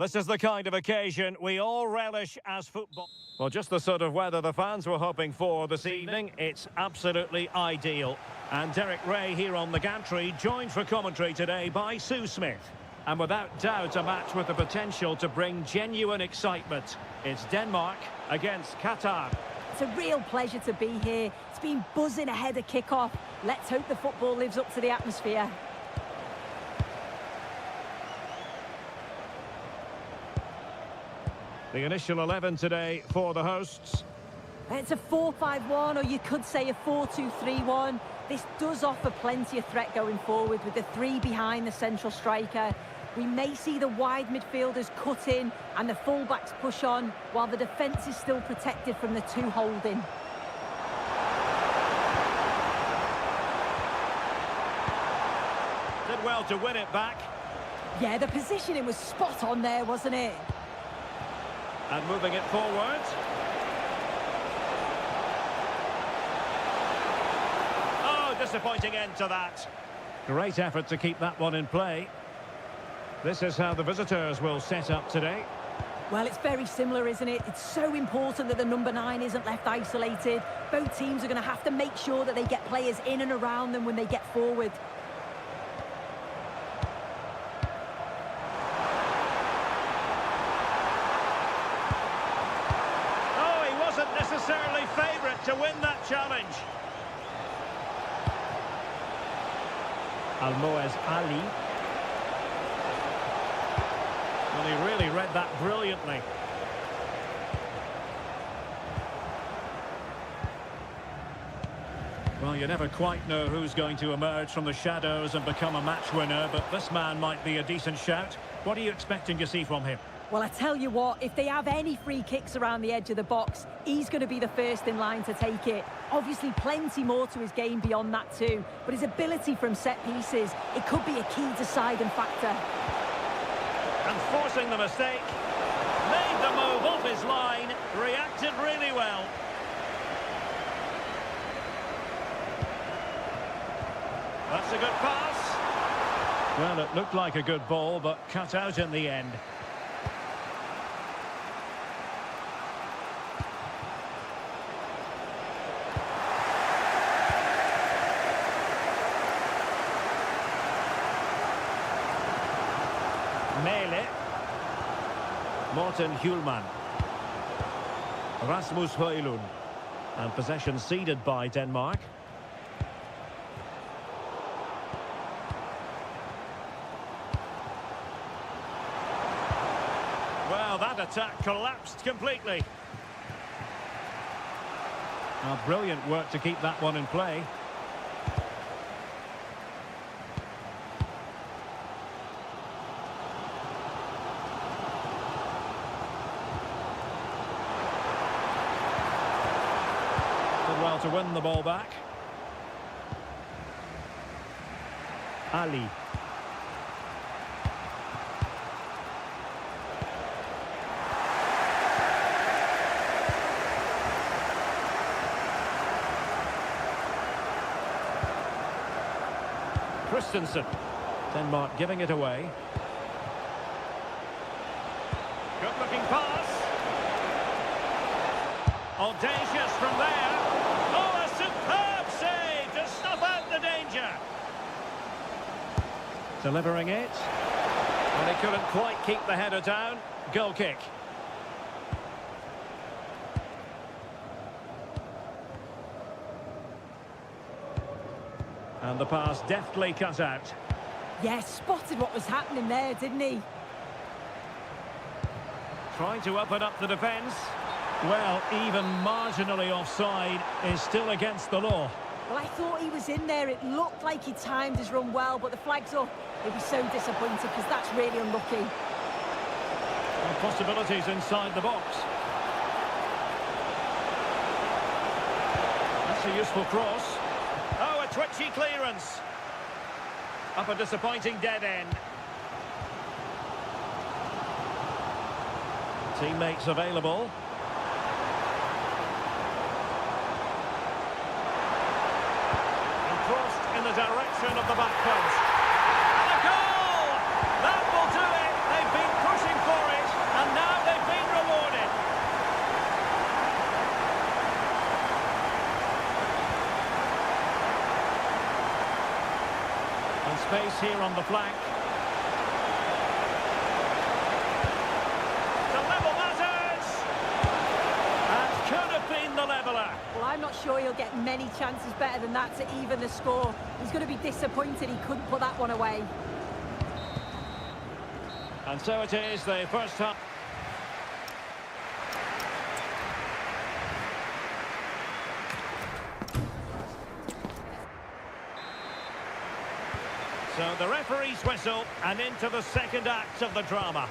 this is the kind of occasion we all relish as football. Well, just the sort of weather the fans were hoping for this evening. It's absolutely ideal. And Derek Ray here on the gantry, joined for commentary today by Sue Smith. And without doubt, a match with the potential to bring genuine excitement. It's Denmark against Qatar. It's a real pleasure to be here. It's been buzzing ahead of kick-off. Let's hope the football lives up to the atmosphere. The initial 11 today for the hosts. It's a 4-5-1, or you could say a 4-2-3-1. This does offer plenty of threat going forward with the three behind the central striker. We may see the wide midfielders cut in and the fullbacks push on, while the defence is still protected from the two holding. Did well to win it back. Yeah, the positioning was spot on there, wasn't it? And moving it forward. Oh, disappointing end to that. Great effort to keep that one in play. This is how the visitors will set up today. Well, it's very similar, isn't it? It's so important that the number 9 isn't left isolated. Both teams are going to have to make sure that they get players in and around them when they get forward. Necessarily favourite to win that challenge. Almoez Ali. Well, he really read that brilliantly. Well, you never quite know who's going to emerge from the shadows and become a match winner, but this man might be a decent shout. What are you expecting to see from him? Well, I tell you what, if they have any free kicks around the edge of the box, he's going to be the first in line to take it. Obviously, plenty more to his game beyond that too, but his ability from set pieces, it could be a key deciding factor. And forcing the mistake, made the move off his line, reacted really well. That's a good pass. Well, it looked like a good ball, but cut out in the end. Mele, Morten Hjulman, Rasmus Højlund, and possession ceded by Denmark. Well, that attack collapsed completely. Brilliant work to keep that one in play. Well to win the ball back. Ali. Christensen. Denmark giving it away. Good looking pass. Audacious from there. Oh, a superb save to snuff out the danger. Delivering it. And he couldn't quite keep the header down. Goal kick. And the pass deftly cut out. Yeah, spotted what was happening there, didn't he? Trying to open up the defence. Well, even marginally offside is still against the law. Well, I thought he was in there. It looked like he timed his run well, but the flag's up. He'll be so disappointed because that's really unlucky. And possibilities inside the box. That's a useful cross. Oh, a twitchy clearance. Up a disappointing dead end. Teammates available. In the direction of the back post. And a goal! That will do it! They've been pushing for it. space here on the flank. To level matters! And could have been the leveller. Well, I'm not sure he'll get many chances better than that to even the score. He's going to be disappointed he couldn't put that one away. And so it is, the first half. So the referee's whistle, and into the second act of the drama.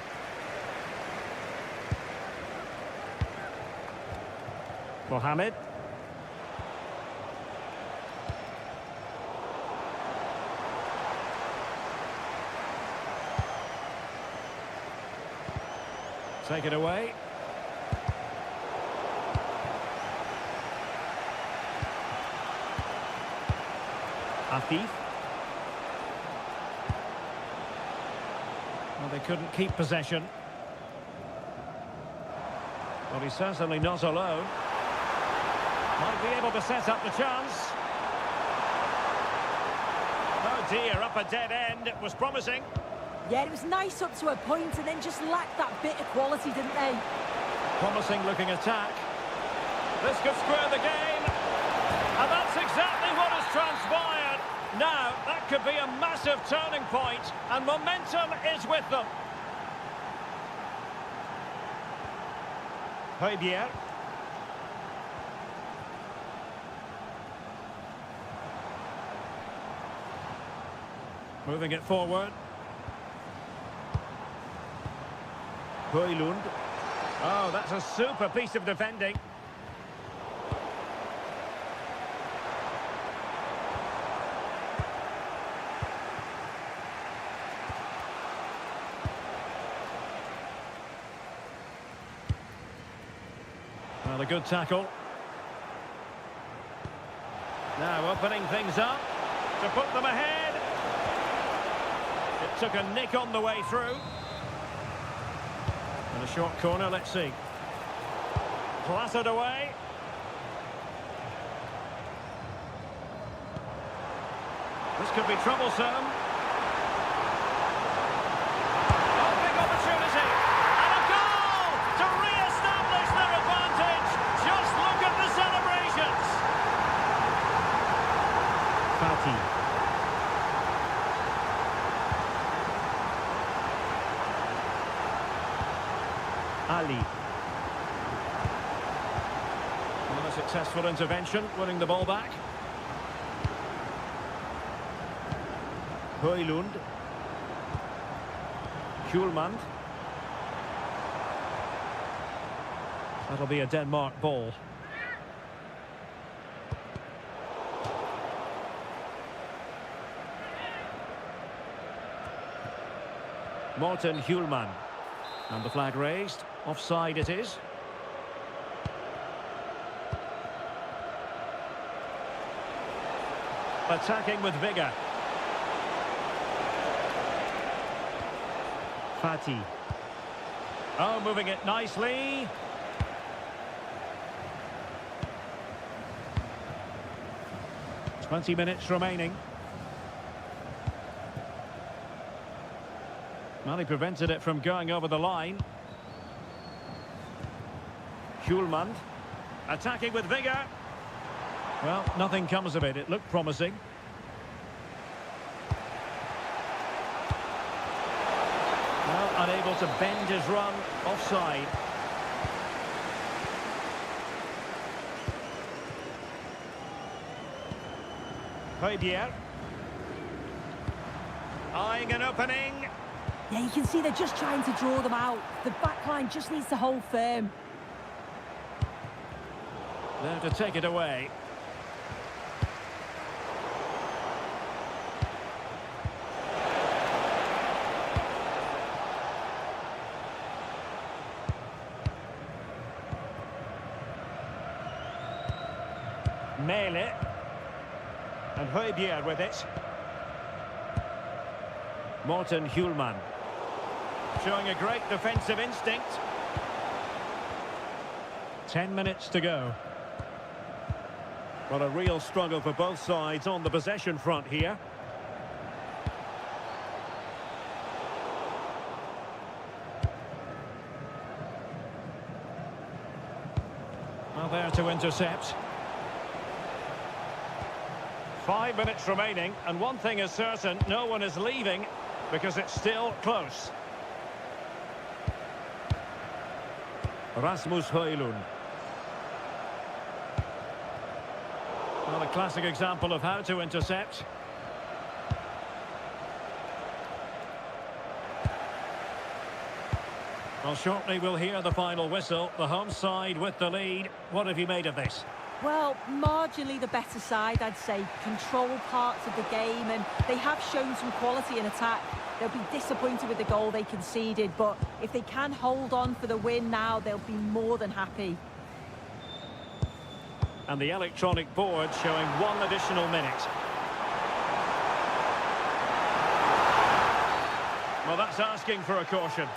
Mohamed. Take it away. Afif. Well, they couldn't keep possession. Well, he's certainly not alone. Might be able to set up the chance. Oh dear, up a dead end. It was promising. Yeah, it was nice up to a point and then just lacked that bit of quality, didn't they? Promising looking attack. This could square the game. And that's exactly what has transpired. Now, that could be a massive turning point, and momentum is with them. Højbjerg. Moving it forward. Højlund. Oh, that's a super piece of defending. Well, a good tackle. Now opening things up to put them ahead. It took a nick on the way through. And a short corner, let's see. Clattered away. This could be troublesome. Oh, big opportunity. And a goal to re-establish their advantage. Just look at the celebrations. Fatih. Ali. Well, a successful intervention, winning the ball back. Højlund. Hjulmand. That'll be a Denmark ball. Morten Hjulmand. And the flag raised. Offside it is. Attacking with vigour. Fatih. Oh, moving it nicely. "20 minutes remaining. Well, he prevented it from going over the line. Hjulmand. Attacking with vigour. Well, nothing comes of it. It looked promising. Well, unable to bend his run. Offside. Højbjerg. Eyeing an opening. Yeah, you can see they're just trying to draw them out. The back line just needs to hold firm. There to take it away. Mæhle. And Højbjerg with it. Morten Hjulmand. Showing a great defensive instinct. 10 minutes to go. Well, a real struggle for both sides on the possession front here. Well, there to intercept. 5 minutes remaining, and one thing is certain, no one is leaving because it's still close. Rasmus Højlund. Well, a classic example of how to intercept. Well, shortly we'll hear the final whistle. The home side with the lead. What have you made of this? Well, marginally the better side, I'd say. Control parts of the game, and they have shown some quality in attack. They'll be disappointed with the goal they conceded, but if they can hold on for the win now, they'll be more than happy. And the electronic board showing 1 additional minute. Well, that's asking for a caution.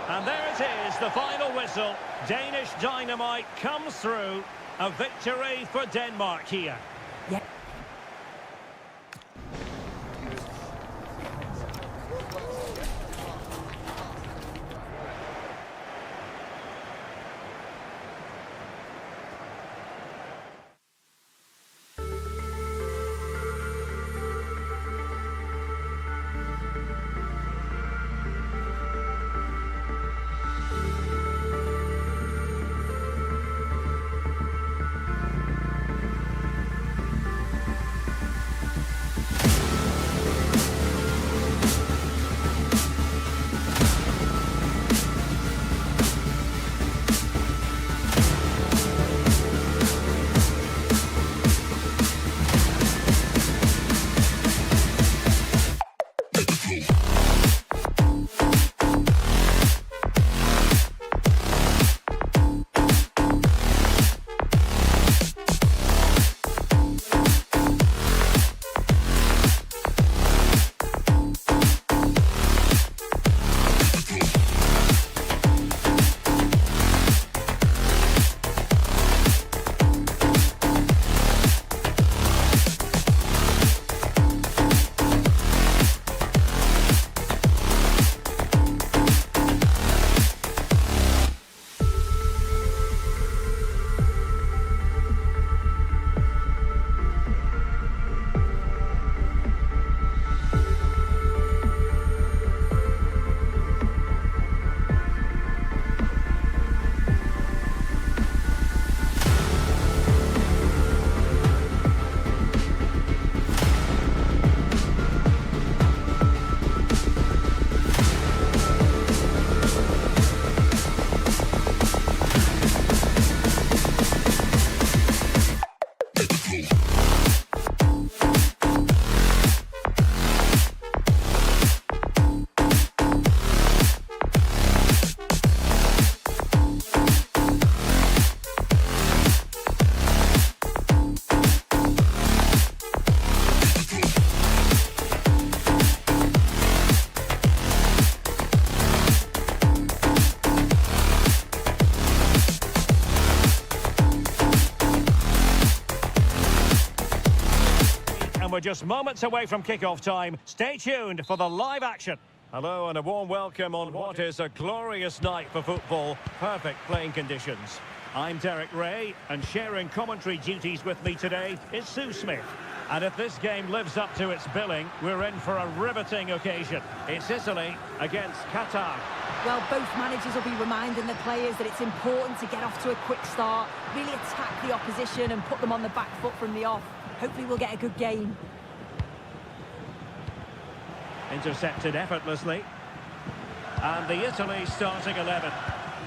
And there it is, the final whistle. Danish Dynamite comes through. A victory for Denmark here. Yeah. And we're just moments away from kick-off time. Stay tuned for the live action. Hello and a warm welcome on what is a glorious night for football. Perfect playing conditions. I'm Derek Ray, and sharing commentary duties with me today is Sue Smith. And if this game lives up to its billing, we're in for a riveting occasion. It's Italy against Qatar. Well, both managers will be reminding the players that it's important to get off to a quick start, really attack the opposition and put them on the back foot from the off. Hopefully we'll get a good game. Intercepted effortlessly. And the Italy starting 11.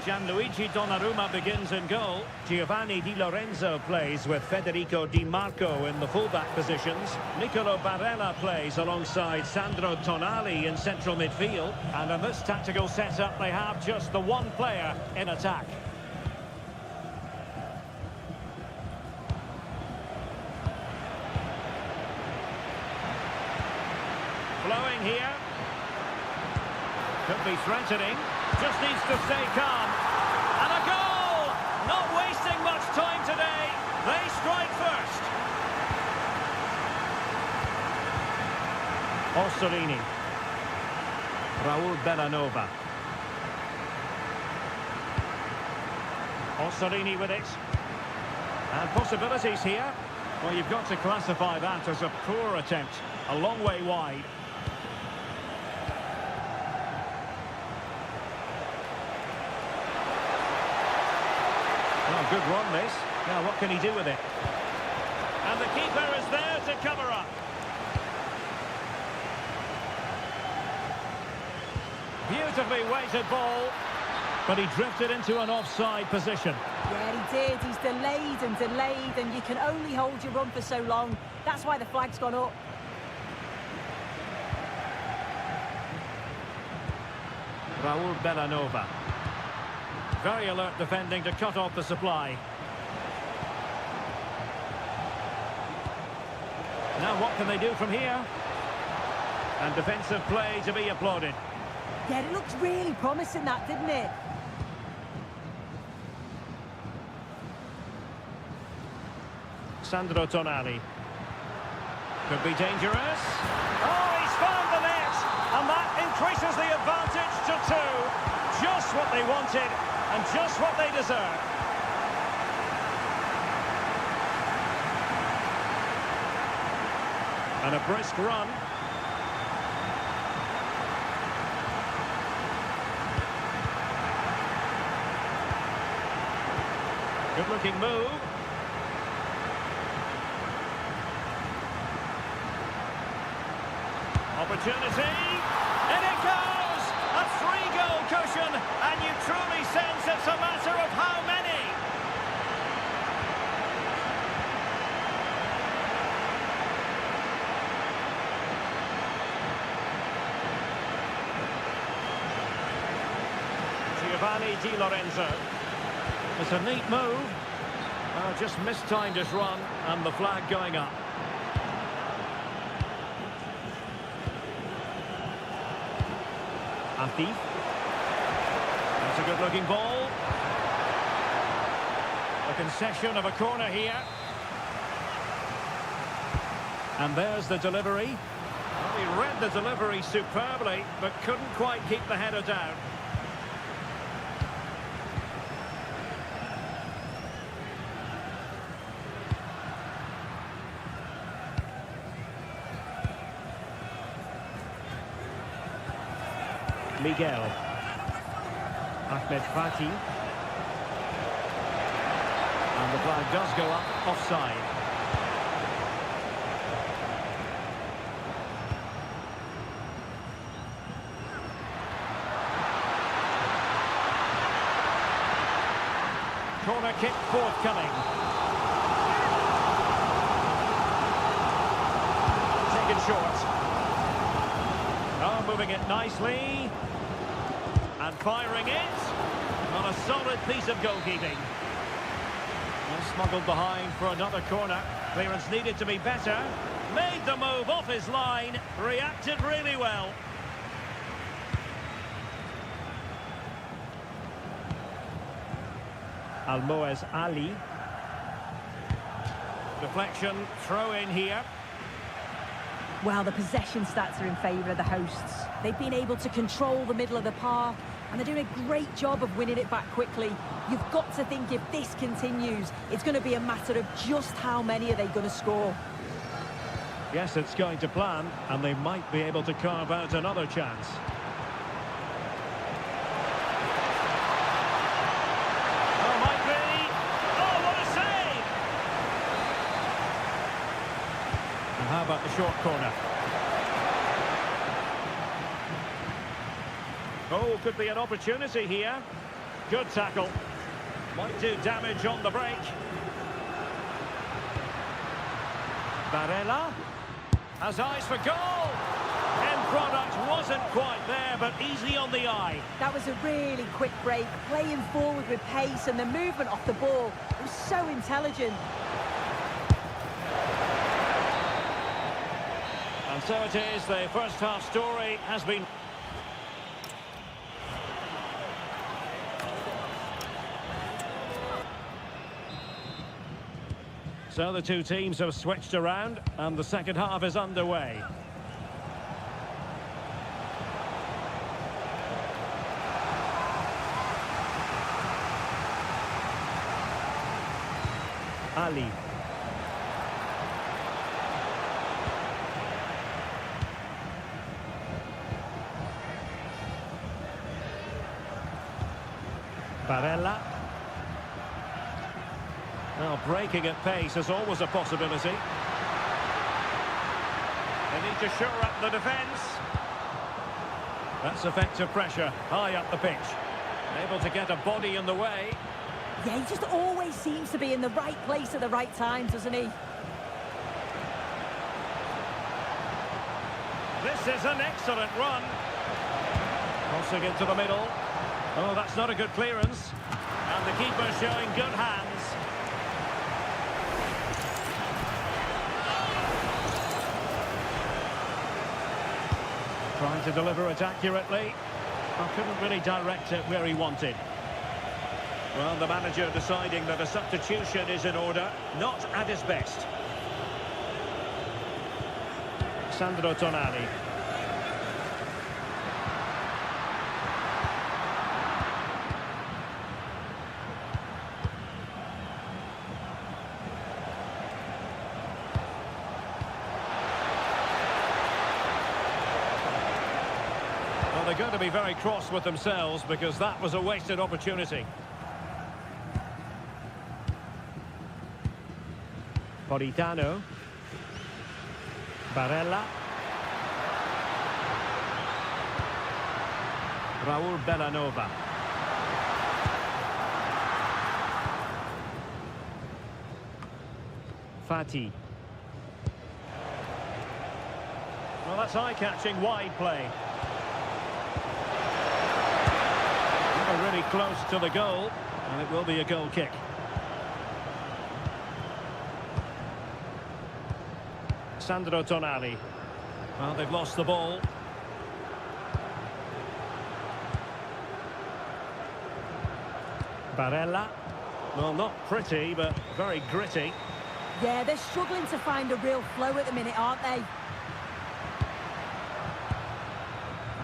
Gianluigi Donnarumma begins in goal. Giovanni Di Lorenzo plays with Federico Di Marco in the fullback positions. Nicolo Barella plays alongside Sandro Tonali in central midfield. And in this tactical setup, they have just the one player in attack. Flowing here. Could be threatening. Just needs to stay calm. And a goal! Not wasting much time today. They strike first. Orsolini. Raul Bellanova. Ossorini with it. And possibilities here. Well, you've got to classify that as a poor attempt. A long way wide. Oh, good run this. Now what can he do with it? And the keeper is there to cover up. Beautifully weighted ball. But he drifted into an offside position. Yeah, he did. He's delayed, and you can only hold your run for so long. That's why the flag's gone up. Raul Bellanova. Very alert defending to cut off the supply. Now what can they do from here? And defensive play to be applauded. Yeah, it looked really promising, that, didn't it? Sandro Tonali. Could be dangerous. Oh, he's found the net! And that increases the advantage to 2. Just what they wanted, and just what they deserve. And a brisk run. Good-looking move. Opportunity, and it goes! A 3-goal cushion, and you truly sense it's a matter of how many. Giovanni Di Lorenzo. It's a neat move. Just mistimed his run, and the flag going up. Afif. That's a good-looking ball. A concession of a corner here. And there's the delivery. Well, he read the delivery superbly, but couldn't quite keep the header down. Miguel. Ahmed Fati. And the flag does go up, offside. Corner kick forthcoming. Taken short. Oh, moving it nicely. And firing it on a solid piece of goalkeeping. Well, smuggled behind for another corner. Clearance needed to be better. Made the move off his line. Reacted really well. Almoez Ali. Deflection, throw in here. Well, the possession stats are in favour of the hosts. They've been able to control the middle of the park, and they're doing a great job of winning it back quickly. You've got to think if this continues, it's going to be a matter of just how many are they going to score. Yes, it's going to plan, and they might be able to carve out another chance. Oh, might be. Oh, what a save! And how about the short corner? Oh, could be an opportunity here. Good tackle. Might do damage on the break. Barella has eyes for goal. End product wasn't quite there, but easy on the eye. That was a really quick break, playing forward with pace, and the movement off the ball was so intelligent. And so it is, the first half story has been... So the two teams have switched around, and the second half is underway. Ali. Barella. Well, breaking at pace is always a possibility. They need to shore up the defence. That's effective pressure, high up the pitch. Able to get a body in the way. Yeah, he just always seems to be in the right place at the right time, doesn't he? This is an excellent run. Crossing into the middle. Oh, that's not a good clearance. And the keeper showing good hands. Trying to deliver it accurately. I couldn't really direct it where he wanted. Well, the manager deciding that a substitution is in order, not at his best. Sandro Tonali. Well, they're going to be very cross with themselves because that was a wasted opportunity. Politano. Barella. Raul Bellanova. Fati. Well, that's eye-catching wide play. Never really close to the goal, and it will be a goal kick. Sandro Tonali. Well, they've lost the ball. Barella. Well, not pretty, but very gritty. Yeah, they're struggling to find a real flow at the minute, aren't they?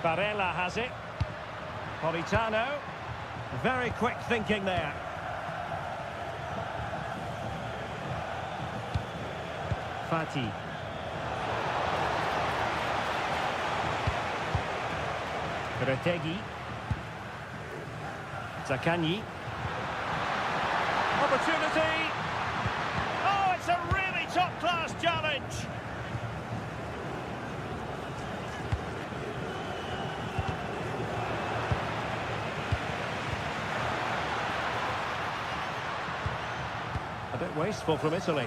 Barella has it. Politano. Very quick thinking there. Fati. Retegui. Zaccagni. Opportunity. Oh, it's a really top-class challenge. A bit wasteful from Italy.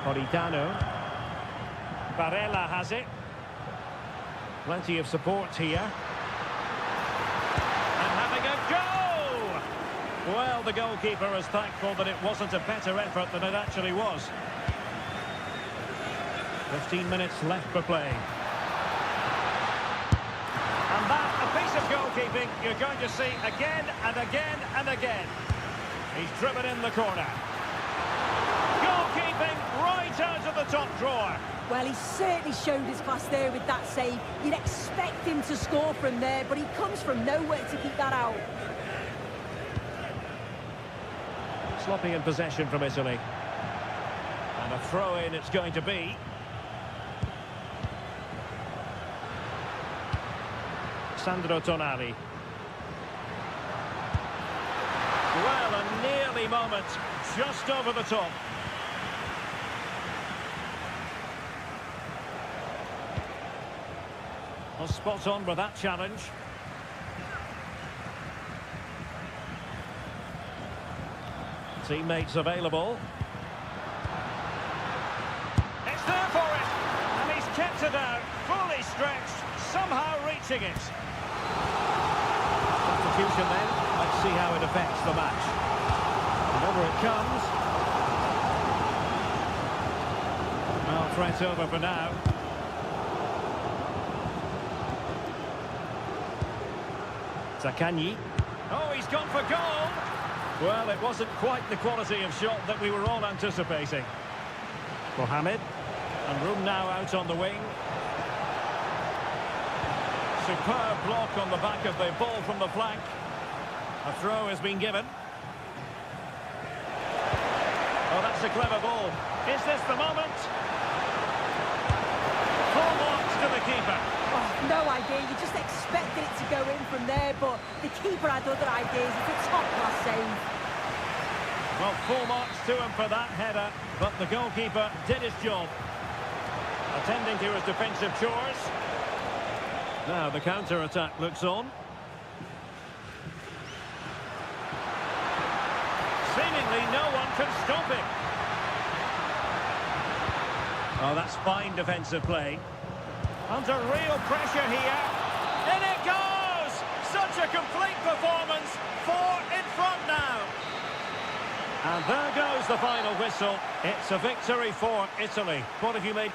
Politano. Barella has it. Plenty of support here. And having a go! Well, the goalkeeper is thankful that it wasn't a better effort than it actually was. 15 minutes left for play. And that, a piece of goalkeeping you're going to see again and again and again. He's driven in the corner. Goalkeeping right out of the top drawer. Well, he certainly showed his class there with that save. You'd expect him to score from there, but he comes from nowhere to keep that out. Sloppy in possession from Italy. And a throw-in it's going to be. Sandro Tonali. Well, a nearly moment, just over the top. Well, spot on with that challenge. Teammates available. It's there for it, and he's kept it out, fully stretched, somehow reaching it. Substitution then. Let's see how it affects the match. And over it comes. Well, threat over for now. Zaccagni. Oh, he's gone for goal. Well, it wasn't quite the quality of shot that we were all anticipating. Mohamed. And room now out on the wing. Superb block on the back of the ball from the flank. A throw has been given. Oh, that's a clever ball. Is this the moment? Full marks to the keeper. Oh, no idea. You just expected it to go in from there, but the keeper had other ideas. It's a top-class save. Well, full marks to him for that header, but the goalkeeper did his job. Attending to his defensive chores. Now the counter-attack looks on. Seemingly no one can stop him. Oh, that's fine defensive play. Under real pressure here. In it goes! Such a complete performance. 4 in front now. And there goes the final whistle. It's a victory for Italy. What have you made?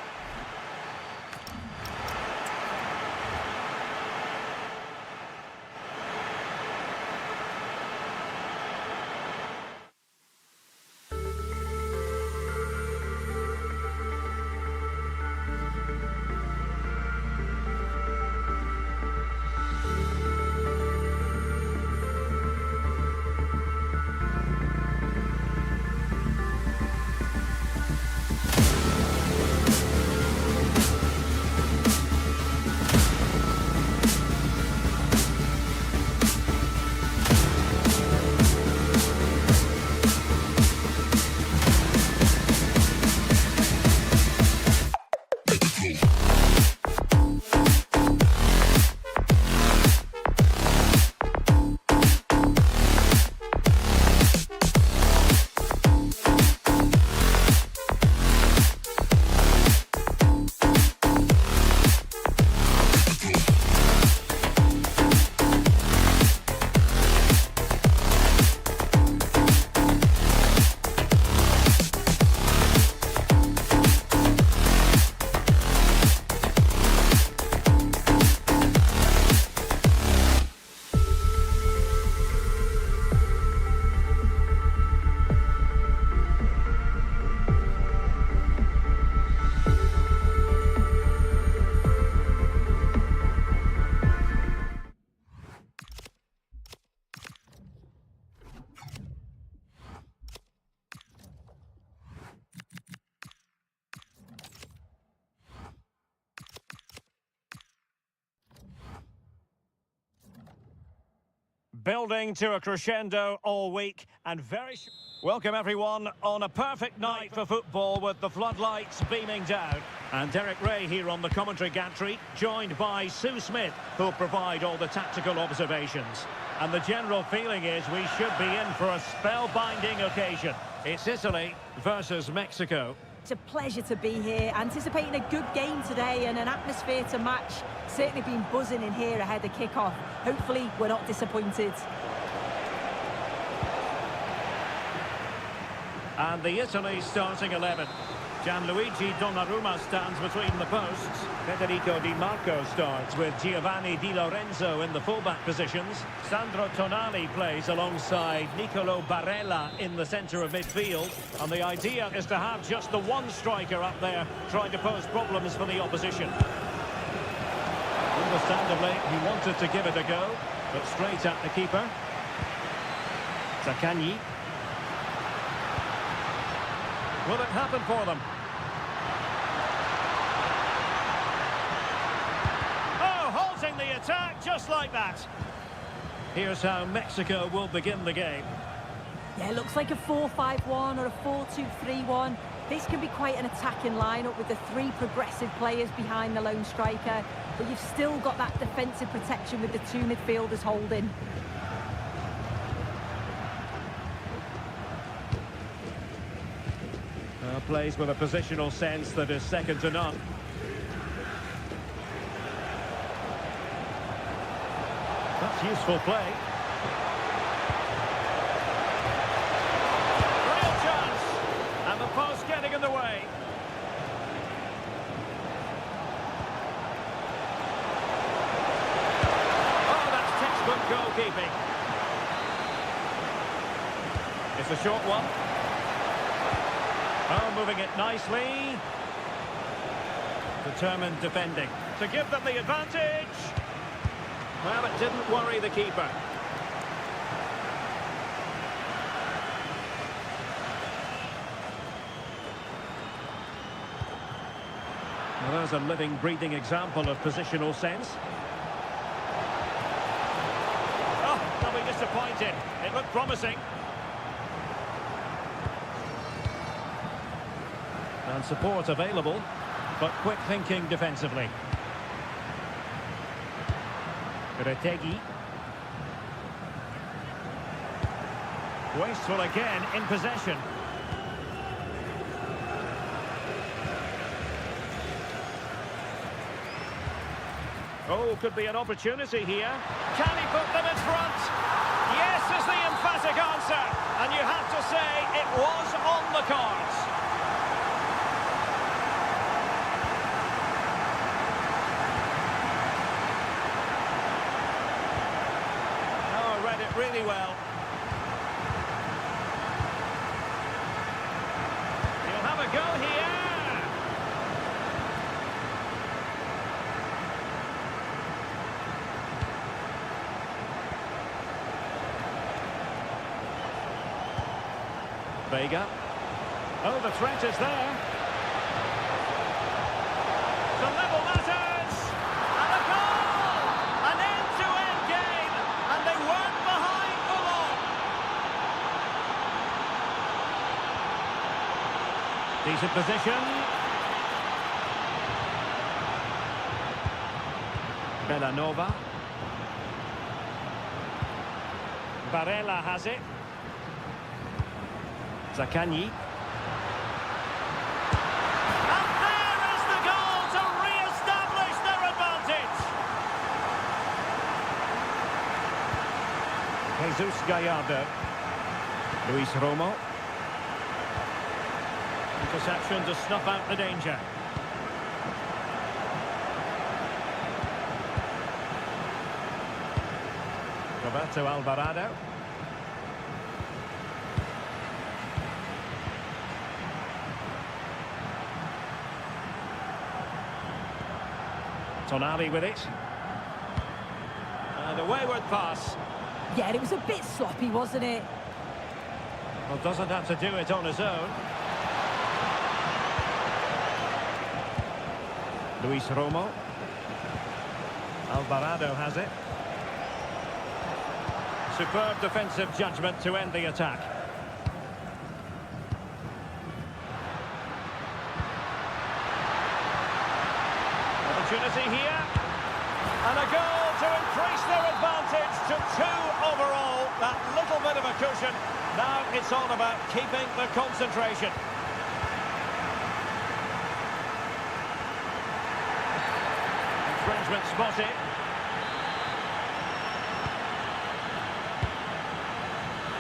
Building to a crescendo all week and welcome everyone on a perfect night for football with the floodlights beaming down. And Derek Ray here on the commentary gantry, joined by Sue Smith, who'll provide all the tactical observations. And the general feeling is we should be in for a spellbinding occasion. It's Italy versus Mexico. It's a pleasure to be here, anticipating a good game today and an atmosphere to match. Certainly been buzzing in here ahead of kick-off. Hopefully we're not disappointed. And the Italy starting 11. Gianluigi Donnarumma stands between the posts. Federico Di Marco starts with Giovanni Di Lorenzo in the fullback positions. Sandro Tonali plays alongside Nicolo Barella in the centre of midfield. And the idea is to have just the one striker up there trying to pose problems for the opposition. Understandably, he wanted to give it a go, but straight at the keeper. Zaccagni. Will it happen for them? Oh, halting the attack just like that. Here's how Mexico will begin the game. Yeah, looks like a 4-5-1 or a 4-2-3-1. This can be quite an attacking lineup with the three progressive players behind the lone striker, but you've still got that defensive protection with the two midfielders holding. Plays with a positional sense that is second to none. That's useful play. Real chance. And the post getting in the way. Oh, that's textbook goalkeeping. It's a short one. Oh, moving it nicely. Determined defending to give them the advantage. Well, it didn't worry the keeper. Well, there's a living, breathing example of positional sense. Oh, they'll be disappointed. It looked promising. And support available, but quick thinking defensively. Retegi. Wasteful again in possession. Oh, could be an opportunity here. Can he put them in front? Yes is the emphatic answer. And you have to say it was on the cards. Oh, read it really well. He'll have a go here. Vega. Oh, the threat is there. To level matters. And a goal! An end-to-end game. And they weren't behind for long. Decent position. Bellanova. Barella has it. Zaccagni. And there is the goal to re-establish their advantage. Jesus Gallardo. Luis Romo. Interception to snuff out the danger. Roberto Alvarado. Tonali with it. And a wayward pass. Yeah, it was a bit sloppy, wasn't it? Well, doesn't have to do it on his own. Luis Romo. Alvarado has it. Superb defensive judgment to end the attack. Opportunity here, and a goal to increase their advantage to 2 overall. That little bit of a cushion. Now it's all about keeping the concentration. Infringement spotted.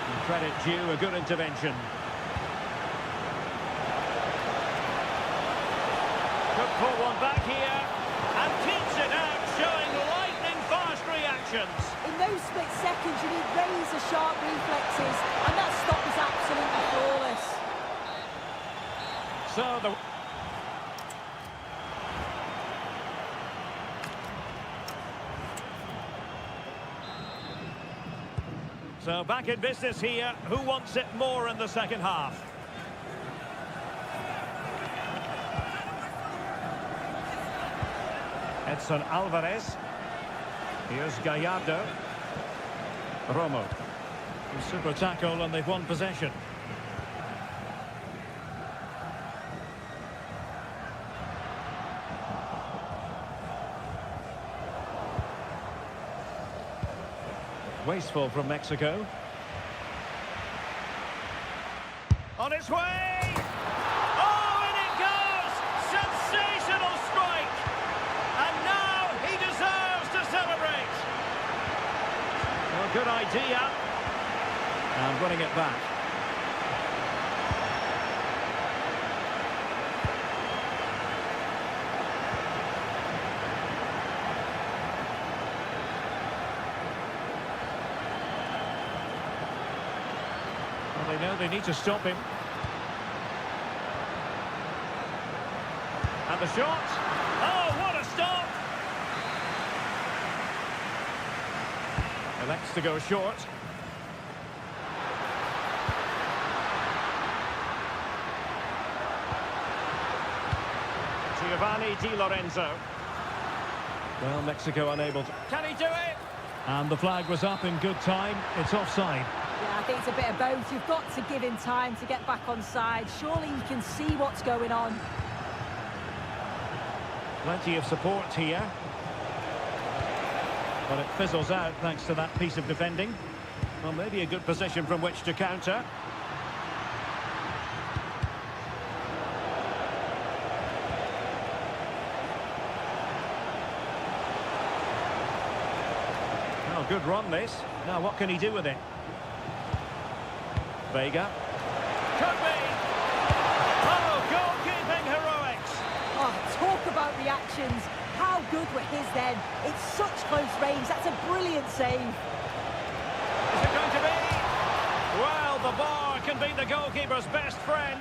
And credit due, a good intervention. Could pull one back here. And keeps it out, showing lightning-fast reactions. In those split seconds, you need razor-sharp reflexes, and that stop is absolutely flawless. So back in business here. Who wants it more in the second half? Edson Alvarez. Here's Gallardo. Romo. Super tackle and they've won possession. Wasteful from Mexico. On its way! Oh, and it goes! Sensational strike! And now he deserves to celebrate! Well, good idea. And winning it back. Well, they know they need to stop him. And the shot. Elects to go short. Giovanni Di Lorenzo. Well, Mexico unable to... Can he do it? And the flag was up in good time. It's offside. Yeah, I think it's a bit of both. You've got to give him time to get back on side. Surely he can see what's going on. Plenty of support here. But it fizzles out thanks to that piece of defending. Well, maybe a good position from which to counter. Oh, good run this. Now what can he do with it? Vega. Could be! Oh, goalkeeping heroics! Oh, talk about reactions. How good were his then? It's such close range. That's a brilliant save. Is it going to be? Well, the bar can be the goalkeeper's best friend.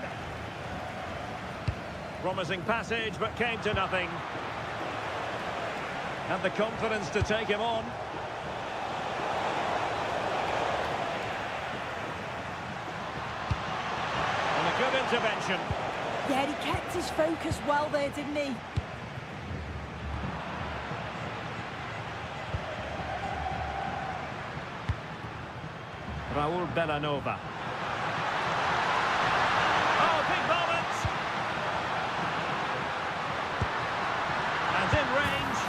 Promising passage, but came to nothing. Had the confidence to take him on. And a good intervention. Yeah, he kept his focus well there, didn't he? Raul Bellanova. Oh, big moment! And in range.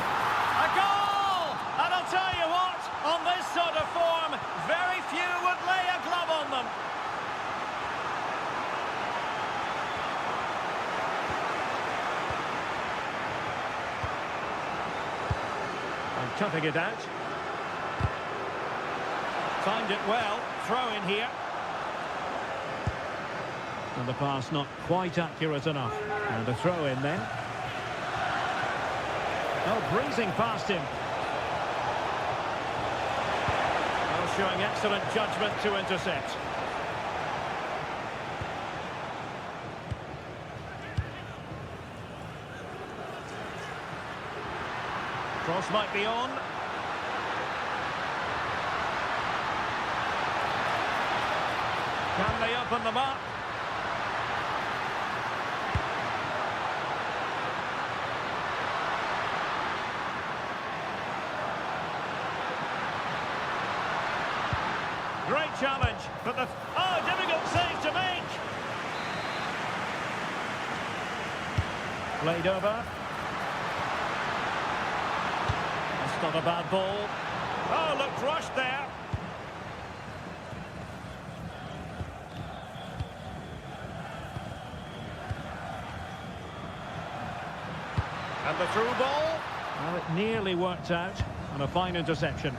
A goal! And I'll tell you what, on this sort of form, very few would lay a glove on them. And toughing it out. Timed it well. Throw in here. And the pass not quite accurate enough. And a throw in then. Oh, breezing past him. Oh, showing excellent judgment to intercept. Cross might be on. Can they open them up? Great challenge, but the... Oh, difficult save to make! Played over. That's not a bad ball. Oh, looked rushed there. And the through ball. Well, it nearly worked out. And a fine interception.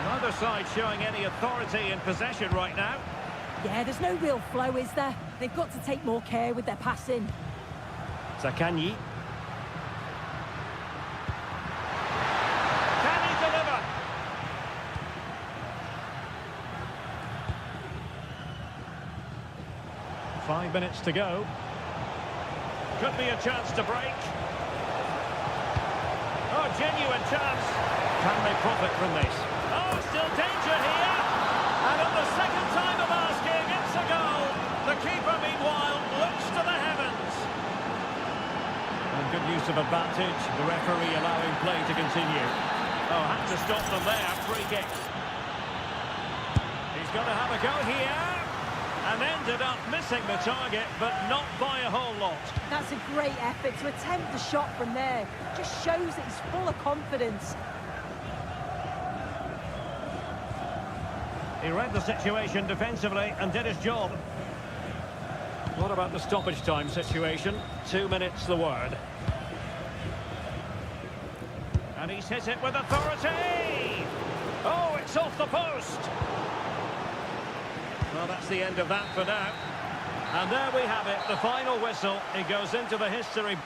Neither side showing any authority in possession right now. Yeah, there's no real flow, is there? They've got to take more care with their passing. Zaccagni. Can he deliver? 5 minutes to go. Could be a chance to break. Oh, genuine chance. Can they profit from this? Oh, still danger here. And on the second time of asking, it's a goal. The keeper, meanwhile, looks to the heavens. And good use of advantage. The referee allowing play to continue. Oh, had to stop them there. Free kick. He's got to have a go here. And ended up missing the target, but not by a whole lot. That's a great effort to attempt the shot from there. Just shows that he's full of confidence. He read the situation defensively and did his job. What about the stoppage time situation? 2 minutes the word. And he's hit it with authority! Oh, it's off the post! Well, that's the end of that for now. And there we have it, the final whistle. It goes into the history.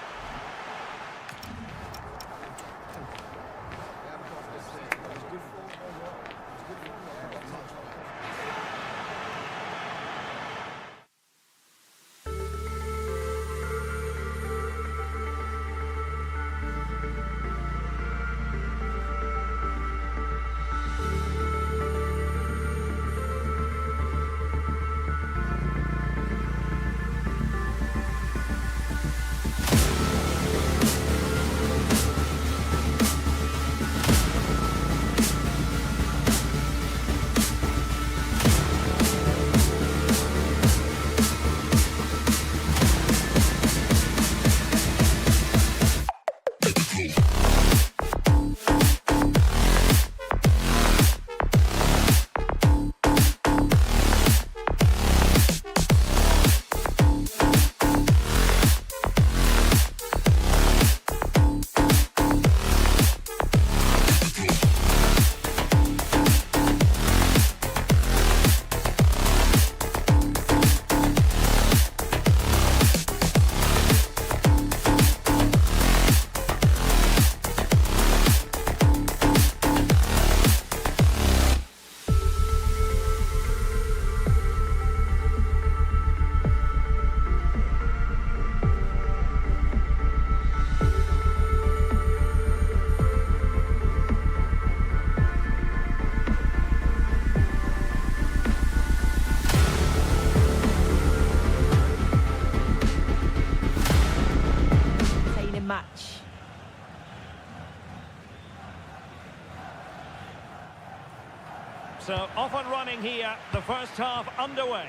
So off and running here, the first half underway.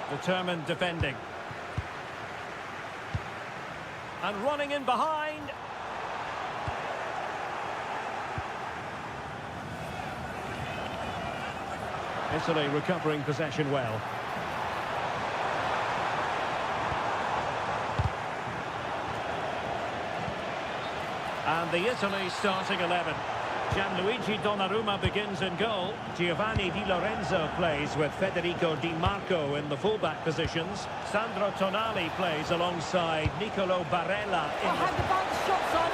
Determined defending. And running in behind. Italy recovering possession well. And the Italy starting 11. Gianluigi Donnarumma begins in goal. Giovanni Di Lorenzo plays with Federico Di Marco in the fullback positions. Sandro Tonali plays alongside Nicolo Barella. Had the bounce shots on.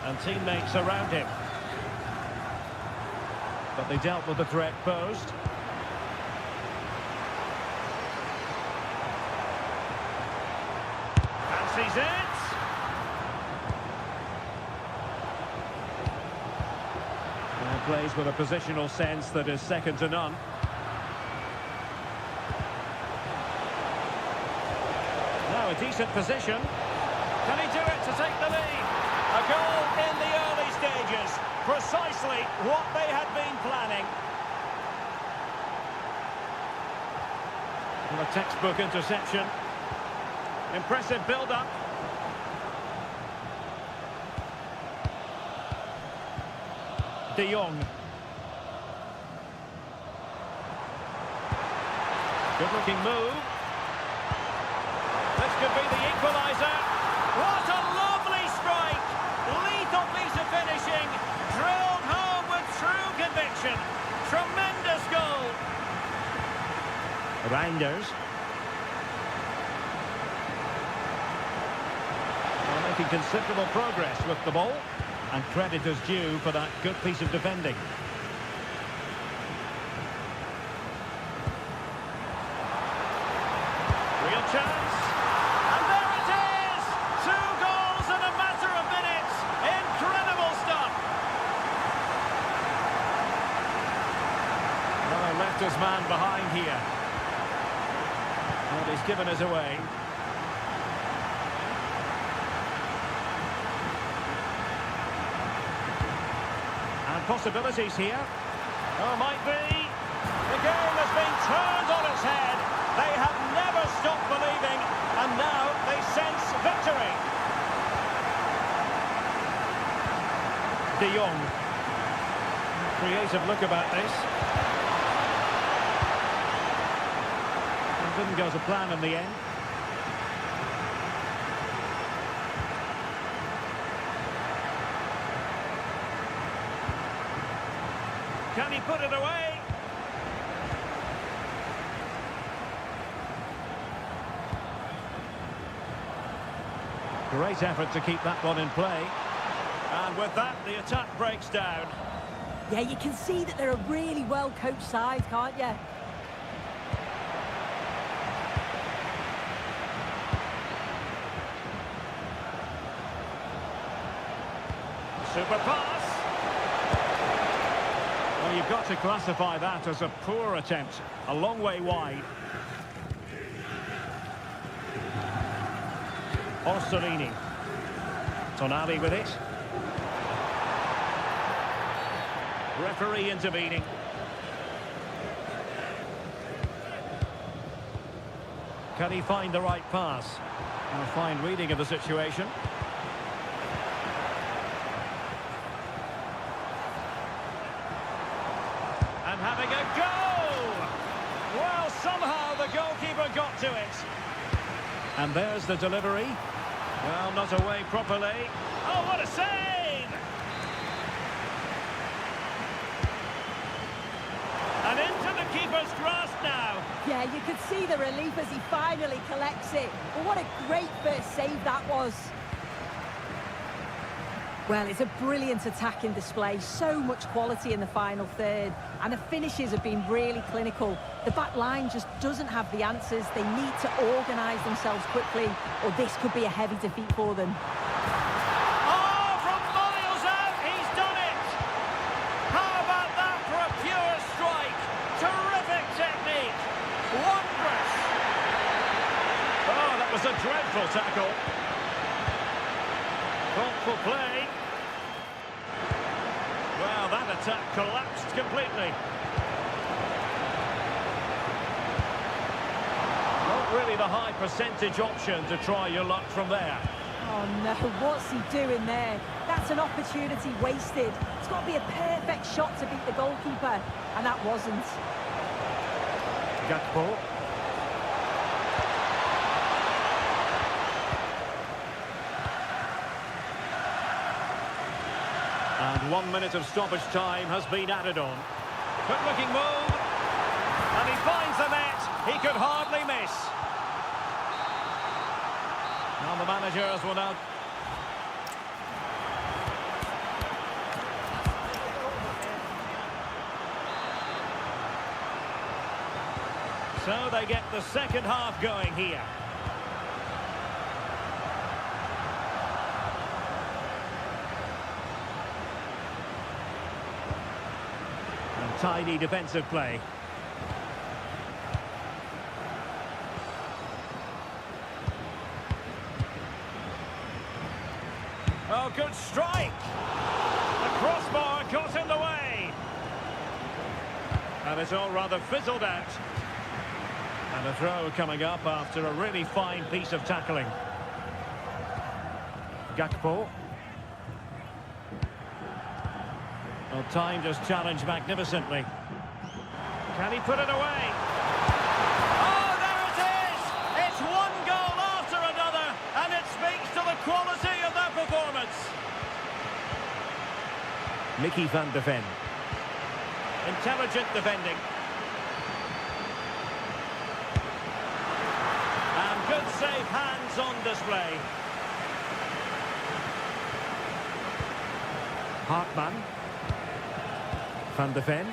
And teammates around him. But they dealt with the threat posed. Fancies it. And plays with a positional sense that is second to none. Now a decent position. Can he do it to take the lead? A goal in the early stages. Precisely what they had been planning. And a textbook interception. Impressive build-up. De Jong. Good-looking move. This could be the equaliser. What a lovely strike! Lethal piece of finishing. Drilled home with true conviction. Tremendous goal. Reinders. Making considerable progress with the ball, and credit is due for that good piece of defending. Real chance, and there it is! 2 goals in a matter of minutes. Incredible stuff. Well, left his man behind here, and he's given us away. Possibilities here. Oh, might be. The game has been turned on its head. They have never stopped believing, and now they sense victory. De Jong. Creative look about this. It didn't go to plan in the end. Can he put it away? Great effort to keep that one in play. And with that, the attack breaks down. Yeah, you can see that they're a really well-coached side, can't you? Super pass. Well, you've got to classify that as a poor attempt. A long way wide. Orsolini. Tonali with it. Referee intervening. Can he find the right pass? And a fine reading of the situation. And having a go! Well, somehow the goalkeeper got to it. And there's the delivery. Well, not away properly. Oh, what a save! And into the keeper's grasp now. Yeah, you could see the relief as he finally collects it. But what a great first save that was. Well, it's a brilliant attacking display. So much quality in the final third. And the finishes have been really clinical. The back line just doesn't have the answers. They need to organise themselves quickly, or this could be a heavy defeat for them. Oh, from miles out, he's done it! How about that for a pure strike? Terrific technique! Wondrous! But dreadful tackle. Thoughtful play. Well, that attack collapsed completely. Not really the high percentage option to try your luck from there. Oh no, what's he doing there? That's an opportunity wasted. It's got to be a perfect shot to beat the goalkeeper, and that wasn't. Gakpo. And 1 minute of stoppage time has been added on. Good looking move. And he finds the net. He could hardly miss. Now the managers will now... So they get the second half going here. And tidy defensive play. Oh, good strike! The crossbar got in the way. And it's all rather fizzled out. And a throw coming up after a really fine piece of tackling. Gakpo. Well, time just challenged magnificently. Can he put it away? Oh, there it is! It's one goal after another, and it speaks to the quality of that performance. Mickey van de Ven. Intelligent defending. Good safe hands on display. Hartman. Van de Ven.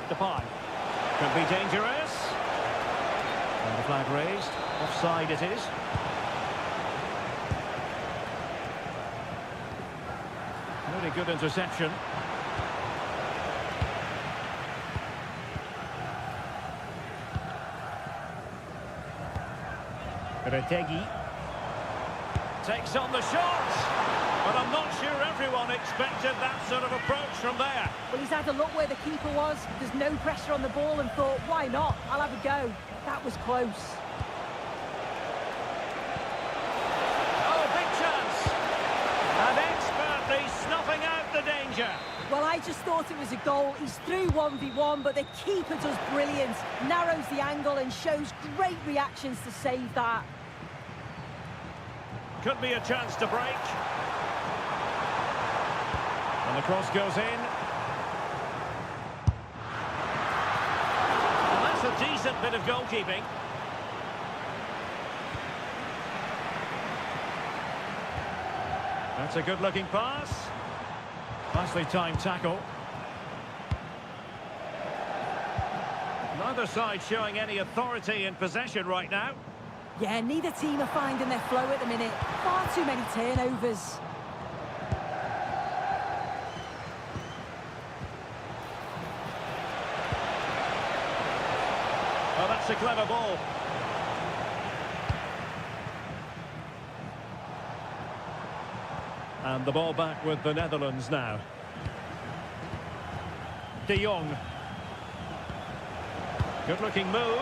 Depay. Could be dangerous. And the flag raised. Offside it is. Really good interception. Retegi takes on the shot, but I'm not sure everyone expected that sort of approach from there. Well, he's had a look where the keeper was. There's no pressure on the ball and thought, why not? I'll have a go. That was close. Oh, big chance. And expertly snuffing out the danger. Well, I just thought it was a goal. He's through 1v1, but the keeper does brilliant. Narrows the angle and shows great reactions to save that. Could be a chance to break. And the cross goes in. And that's a decent bit of goalkeeping. That's a good-looking pass. Nicely timed tackle. Neither side showing any authority in possession right now. Yeah, neither team are finding their flow at the minute. Far too many turnovers. Oh, that's a clever ball. And the ball back with the Netherlands now. De Jong. Good-looking move.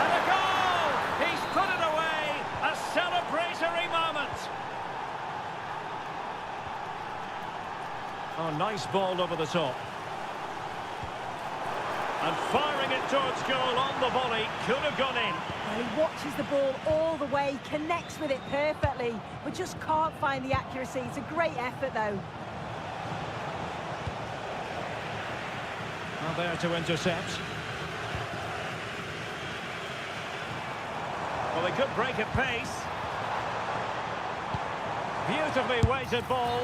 And a goal! He's put it away! A celebratory moment! Oh, nice ball over the top. And firing it towards goal on the volley. Could have gone in. He watches the ball all the way, connects with it perfectly, but just can't find the accuracy. It's a great effort, though. Well, there to intercept. Well, they could break at pace. Beautifully weighted ball.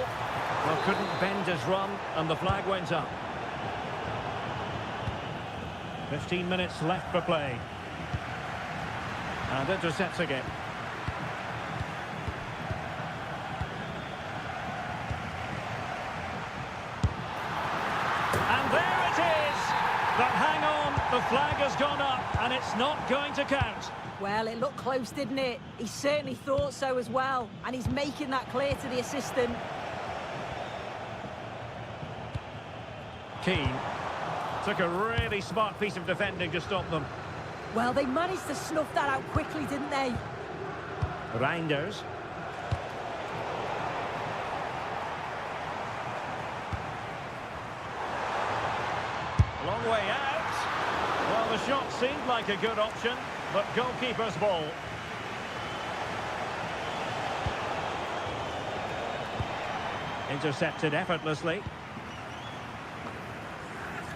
Well, couldn't bend his run, and the flag went up. 15 minutes left for play. And intercepts again. And there it is! But hang on, The flag has gone up, and it's not going to count. Well, it looked close, didn't it? He certainly thought so as well, and he's making that clear to the assistant. Keane took a really smart piece of defending to stop them. Well, they managed to snuff that out quickly, didn't they? Reinders. Long way out. Well, the shot seemed like a good option, but goalkeeper's ball. Intercepted effortlessly.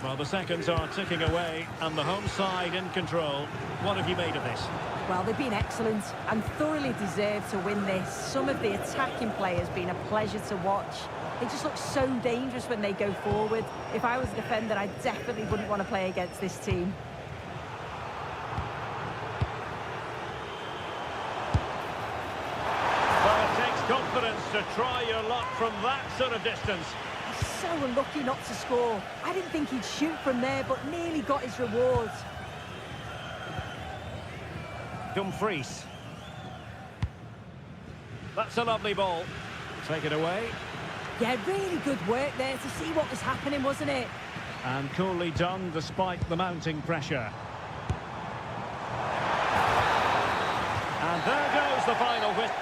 Well, the seconds are ticking away, and the home side in control. What have you made of this? Well, they've been excellent and thoroughly deserved to win this. Some of the attacking play has been a pleasure to watch. They just look so dangerous when they go forward. If I was a defender, I definitely wouldn't want to play against this team. Well, it takes confidence to try your luck from that sort of distance. He's so unlucky not to score. I didn't think he'd shoot from there, but nearly got his rewards. Dumfries. That's a lovely ball. Take it away. Yeah, really good work there to see what was happening, wasn't it? And coolly done despite the mounting pressure. And there goes the final whistle.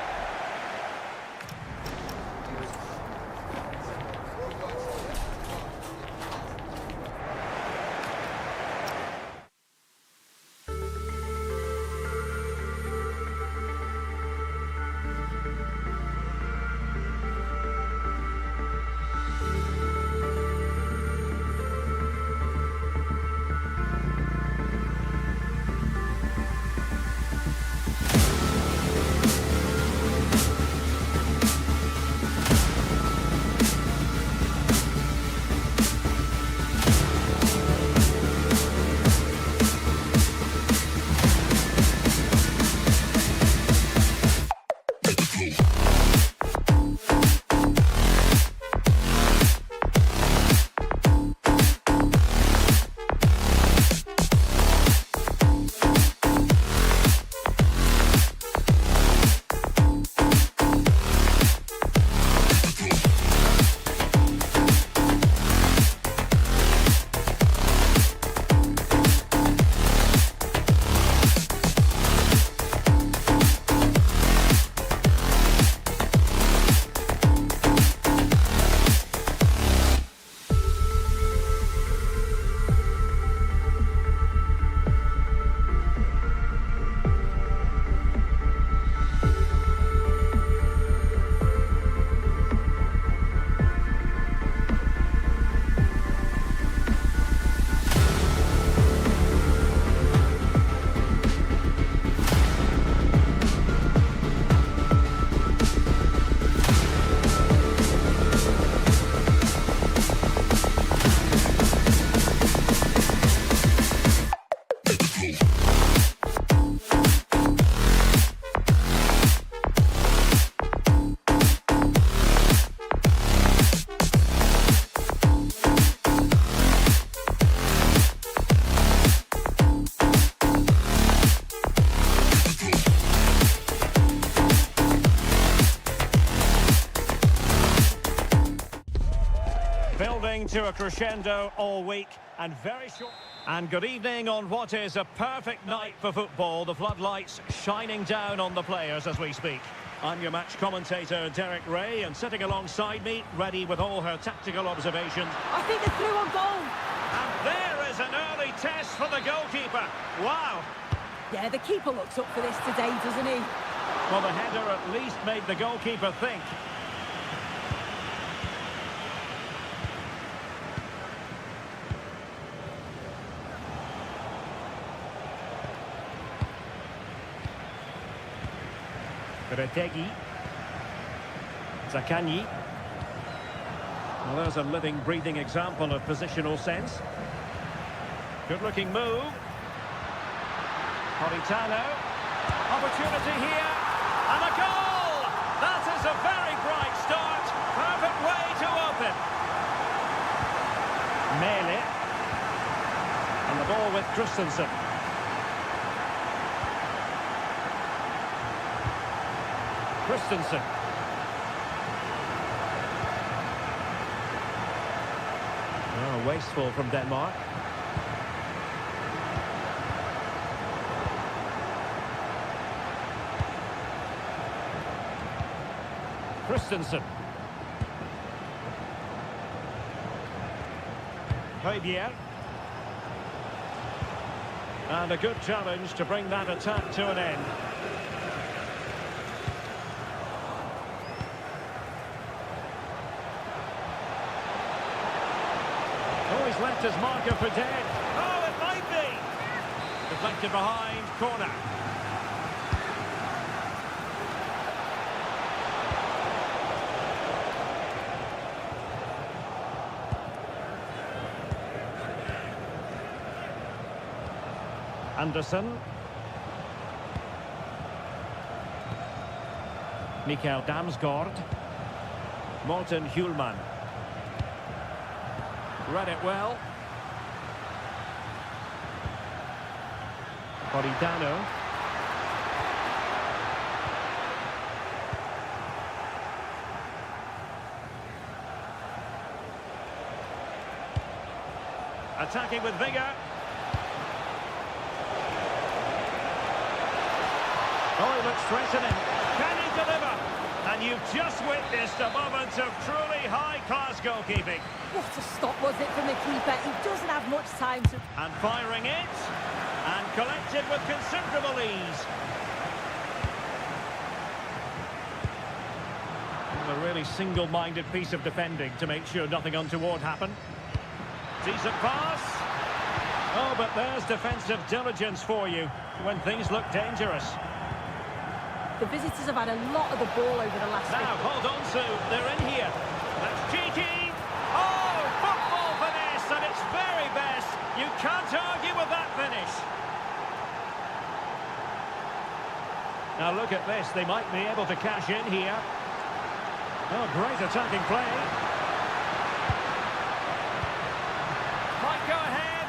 Building to a crescendo all week and very short. And good evening on what is a perfect night for football. The floodlights shining down on the players as we speak. I'm your match commentator, Derek Ray, and sitting alongside me, ready with all her tactical observations. I think they're through on goal. And there is an early test for the goalkeeper. Wow. Yeah, the keeper looks up for this today, doesn't he? Well, the header at least made the goalkeeper think. Retegi. Zaccagni. Well, there's a living, breathing example of positional sense. Good-looking move. Politano. Opportunity here. And a goal! That is a very bright start. Perfect way to open. Mele. And the ball with Christensen. Christensen. Oh, wasteful from Denmark. Christensen. Højbjerg. And a good challenge to bring that attack to an end. Oh, he's left his marker for dead. Oh, it might be. Deflected behind, corner. Anderson. Mikael Damsgaard. Morten Hjulman. Read it well. Politano. Attacking with vigour. Oh, he looks threatening. Can he deliver? And you've just witnessed a moment of truly high-class goalkeeping. What a stop was it from the keeper. He doesn't have much time to... And firing it. And collected with considerable ease. A really single-minded piece of defending to make sure nothing untoward happened. Decent pass. Oh, but there's defensive diligence for you when things look dangerous. The visitors have had a lot of the ball over the last... Now, hold on, Sue. They're in here. That's cheeky. Oh, football finesse at its very best. You can't argue with that finish. Now, look at this. They might be able to cash in here. Oh, great attacking play. Might go ahead.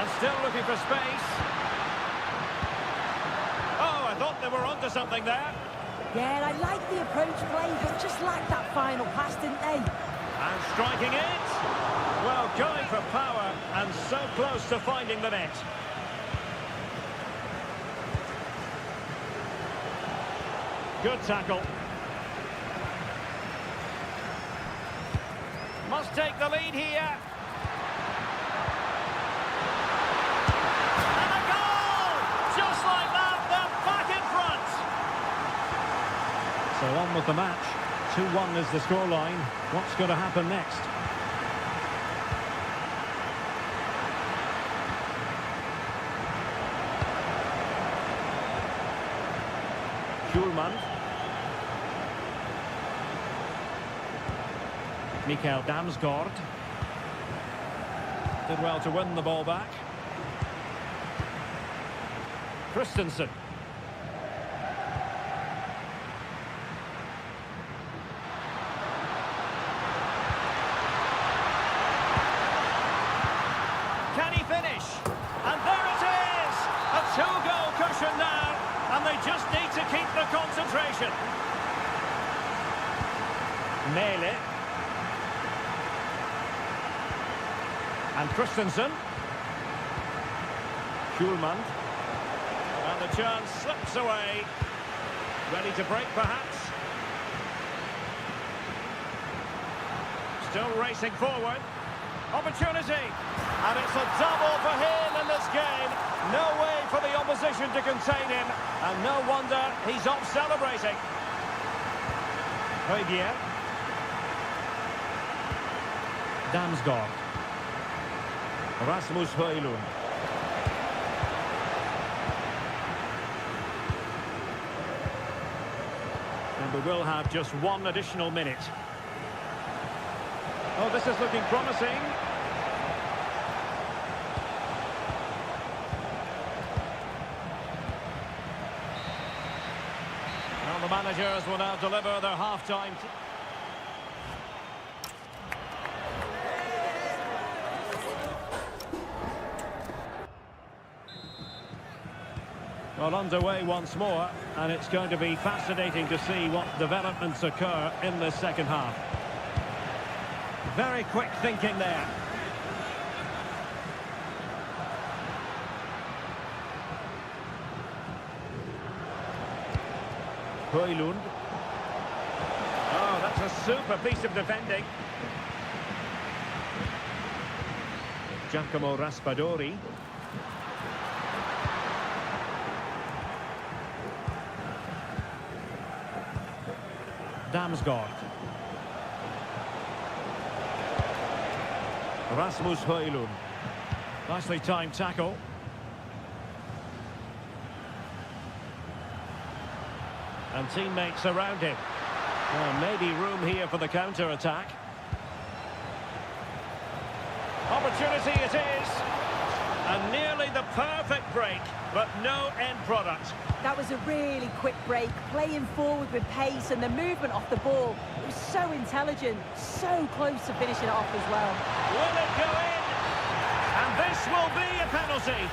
And still looking for space. Oh, I thought they were onto something there. Yeah, I like the approach play, but just lacked that final pass, didn't they? And striking it. Well, going for power and so close to finding the net. Good tackle. Must take the lead here. And a goal! Just like that, they're back in front. So on with the match. 2-1 is the scoreline. What's going to happen next? Hjulman. Mikael Damsgaard. Did well to win the ball back. Christensen. Can he finish? And there it is! A two-goal cushion now, and they just need to keep the concentration. Mele. And Christensen. Hjulman. And the chance slips away. Ready to break, perhaps. Still racing forward. Opportunity. And it's a double for him in this game. No way for the opposition to contain him. And no wonder he's off celebrating. Højbjerg. Damsgaard. Rasmus Højlund. And we will have just one additional minute. Oh, this is looking promising. Well, the managers will now deliver their half-time... Well, underway once more, and it's going to be fascinating to see what developments occur in the second half. Very quick thinking there. Højlund. Oh, that's a super piece of defending. Giacomo Raspadori. Damsgaard. Rasmus Højlund. Nicely timed tackle. And teammates around him. Well, maybe room here for the counter-attack. Opportunity it is. And nearly the perfect break, but no end product. That was a really quick break, playing forward with pace and the movement off the ball. It was so intelligent, so close to finishing it off as well. Will it go in? And this will be a penalty.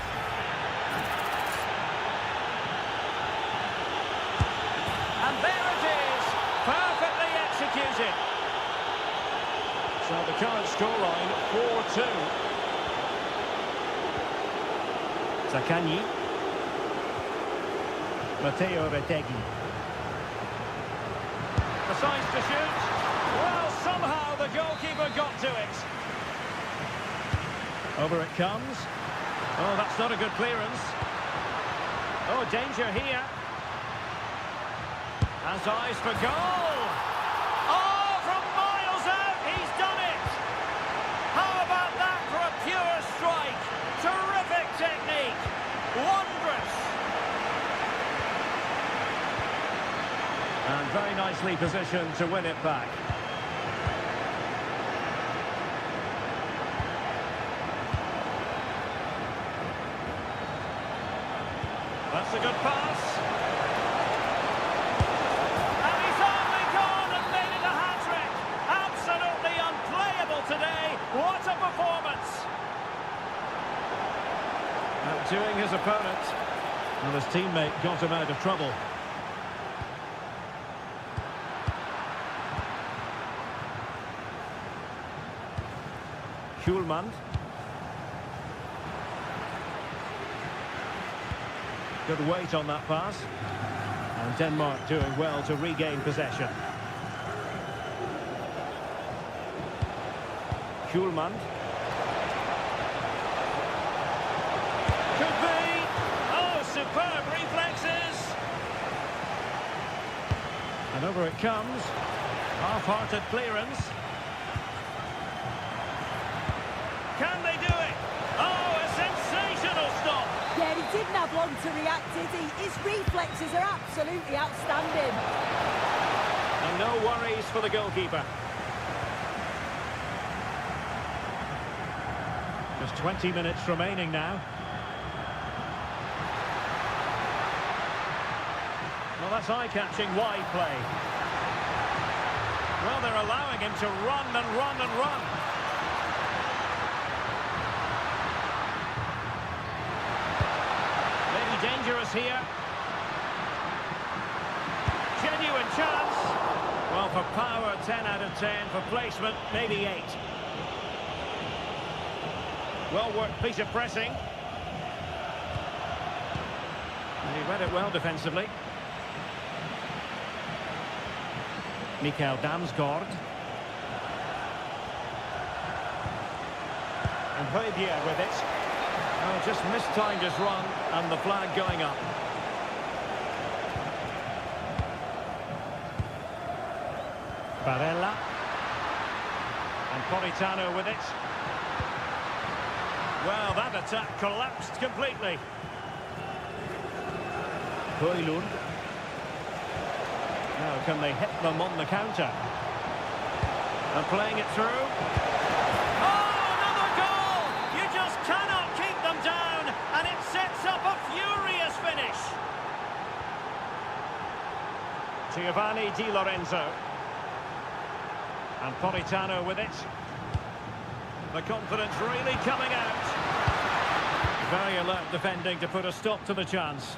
And there it is, perfectly executed. So the current scoreline, 4-2. Zaccagni. Matteo Retegui. Decides to shoot. Well, somehow the goalkeeper got to it. Over it comes. Oh, that's not a good clearance. Oh, danger here. Has eyes for goal. Oh, from miles out, he's done it. How about that for a pure strike? Terrific technique. Wondrous. And very nicely positioned to win it back. That's a good pass. And he's only gone and made it a hat-trick. Absolutely unplayable today. What a performance. Outdoing his opponent. And his teammate got him out of trouble. Schulman. Good weight on that pass. And Denmark doing well to regain possession. Schulman. Could be. Oh, superb reflexes. And over it comes. Half-hearted clearance. Can they do it? Oh, a sensational stop. Yeah, he didn't have long to react, did he? His reflexes are absolutely outstanding. And no worries for the goalkeeper. Just 20 minutes remaining now. Well, that's eye-catching wide play. Well, they're allowing him to run and run and run. Dangerous here. Genuine chance. Well, for power, 10 out of 10. For placement, maybe 8. Well-worked piece of pressing. And he read it well defensively. Mikael Damsgaard. And Højbjerg with it. Oh, just mistimed his run, and the flag going up. Barella. And Politano with it. Well, that attack collapsed completely. Højlund. Now, can they hit them on the counter? And playing it through. Giovanni Di Lorenzo. And Politano with it. The confidence really coming out. Very alert defending to put a stop to the chance.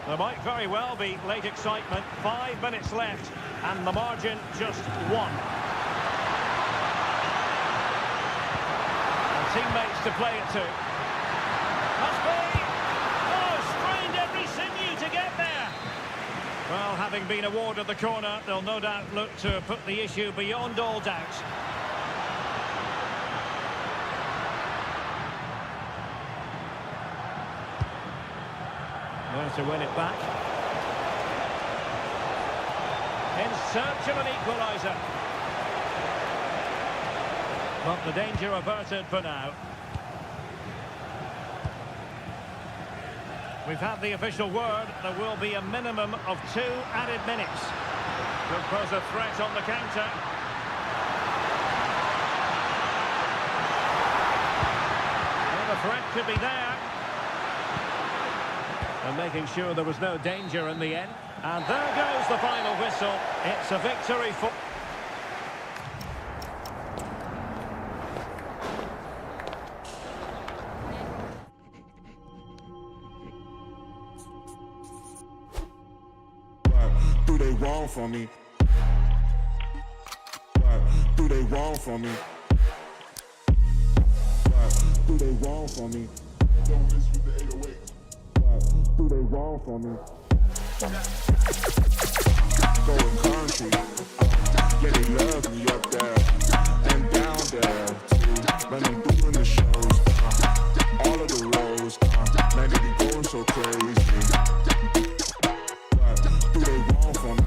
There might very well be late excitement. 5 minutes left, and the margin just 1. And teammates to play it to. Must be! Oh, strained every sinew to get there! Well, having been awarded the corner, they'll no doubt look to put the issue beyond all doubt. There to win it back. In search of an equaliser. But the danger averted for now. We've had the official word. There will be a minimum of 2 added minutes. Could pose a threat on the counter. Well, the threat could be there. And making sure there was no danger in the end. And there goes the final whistle. It's a victory for... What do they want from me? What do they want from me? What do they want from me? Don't miss with the 808. What do they want from me? Going country, yeah, they love me up there and down there too. Man, I'm doing the shows, all of the roads, man, they be going so crazy. What do they want from me?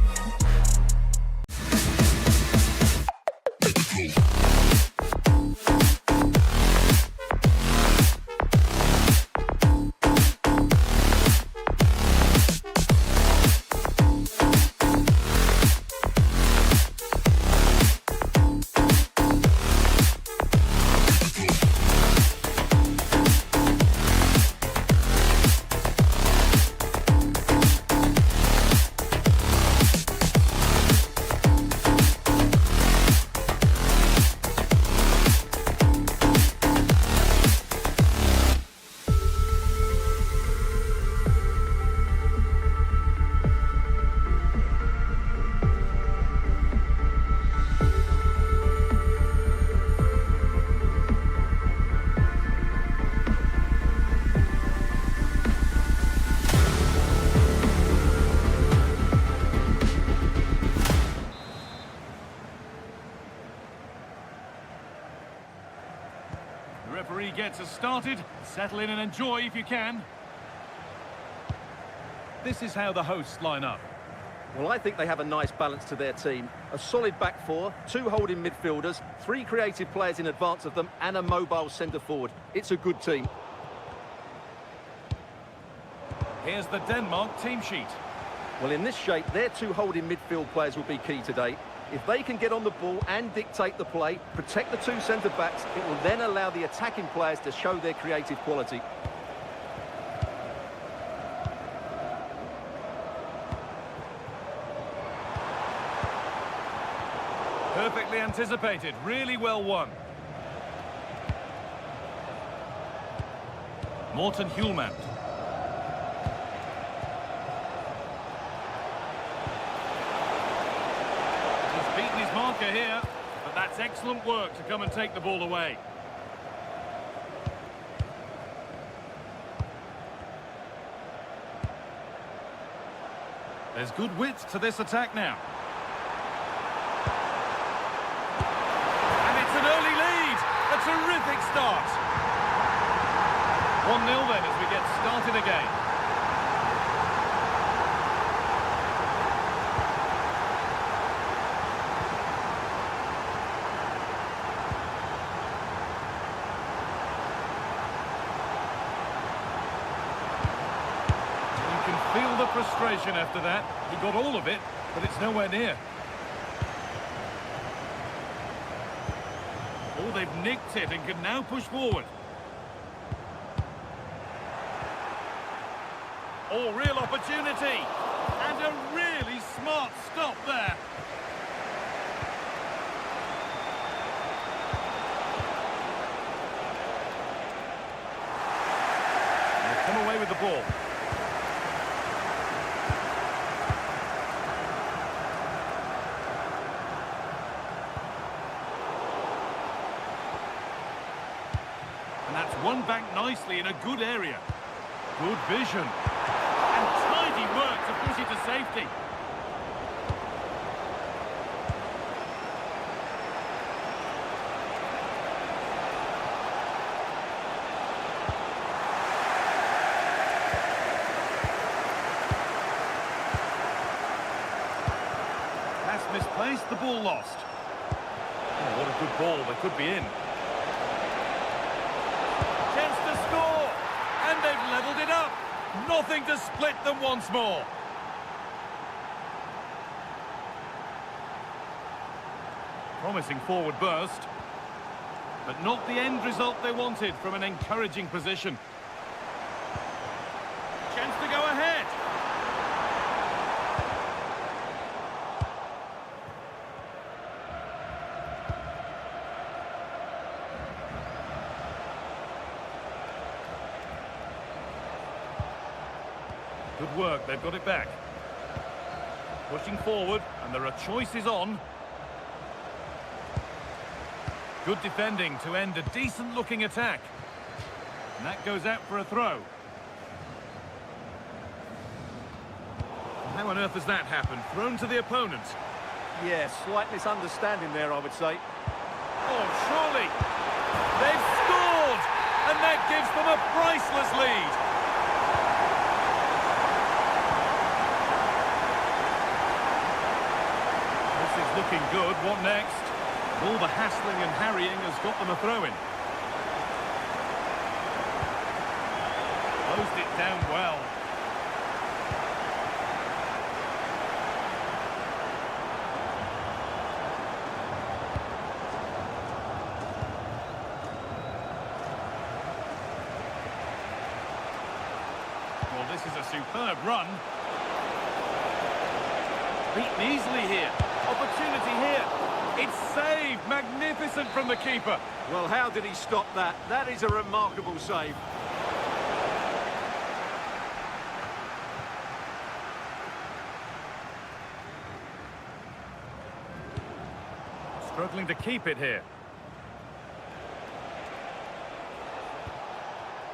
The referee gets us started. Settle in and enjoy if you can. This is how the hosts line up. Well, I think they have a nice balance to their team. A solid back four, 2 holding midfielders, 3 creative players in advance of them, and a mobile centre-forward. It's a good team. Here's the Denmark team sheet. Well, in this shape, their 2 holding midfield players will be key today. If they can get on the ball and dictate the play, protect the 2 centre-backs, it will then allow the attacking players to show their creative quality. Perfectly anticipated, really well won. Morten Hjulmand. He's beaten his marker here, but that's excellent work to come and take the ball away. There's good width to this attack now. A terrific start. 1-0 then as we get started again. You can feel the frustration after that. He got all of it, but it's nowhere near. Oh, they've nicked it and can now push forward. Oh, real opportunity. And a really smart stop there. They've come away with the ball. that's won back nicely in a good area. Good vision. And tidy work to push it to safety. That's misplaced, the ball lost. Oh, what a good ball, they could be in. Chance to score, and they've levelled it up. Nothing to split them once more. Promising forward burst, but not the end result they wanted from an encouraging position. Chance to go ahead. Good work, they've got it back. Pushing forward, and there are choices on. Good defending to end a decent-looking attack. And that goes out for a throw. How on earth has that happened? Thrown to the opponent. Yeah, slight misunderstanding there, I would say. Oh, surely. They've scored! And that gives them a priceless lead. Looking good. What next? All the hassling and harrying has got them a throw-in. Closed it down well. Well, this is a superb run. Beaten easily here. Opportunity here. It's saved. Magnificent from the keeper. Well, how did he stop that? That is a remarkable save. Struggling to keep it here.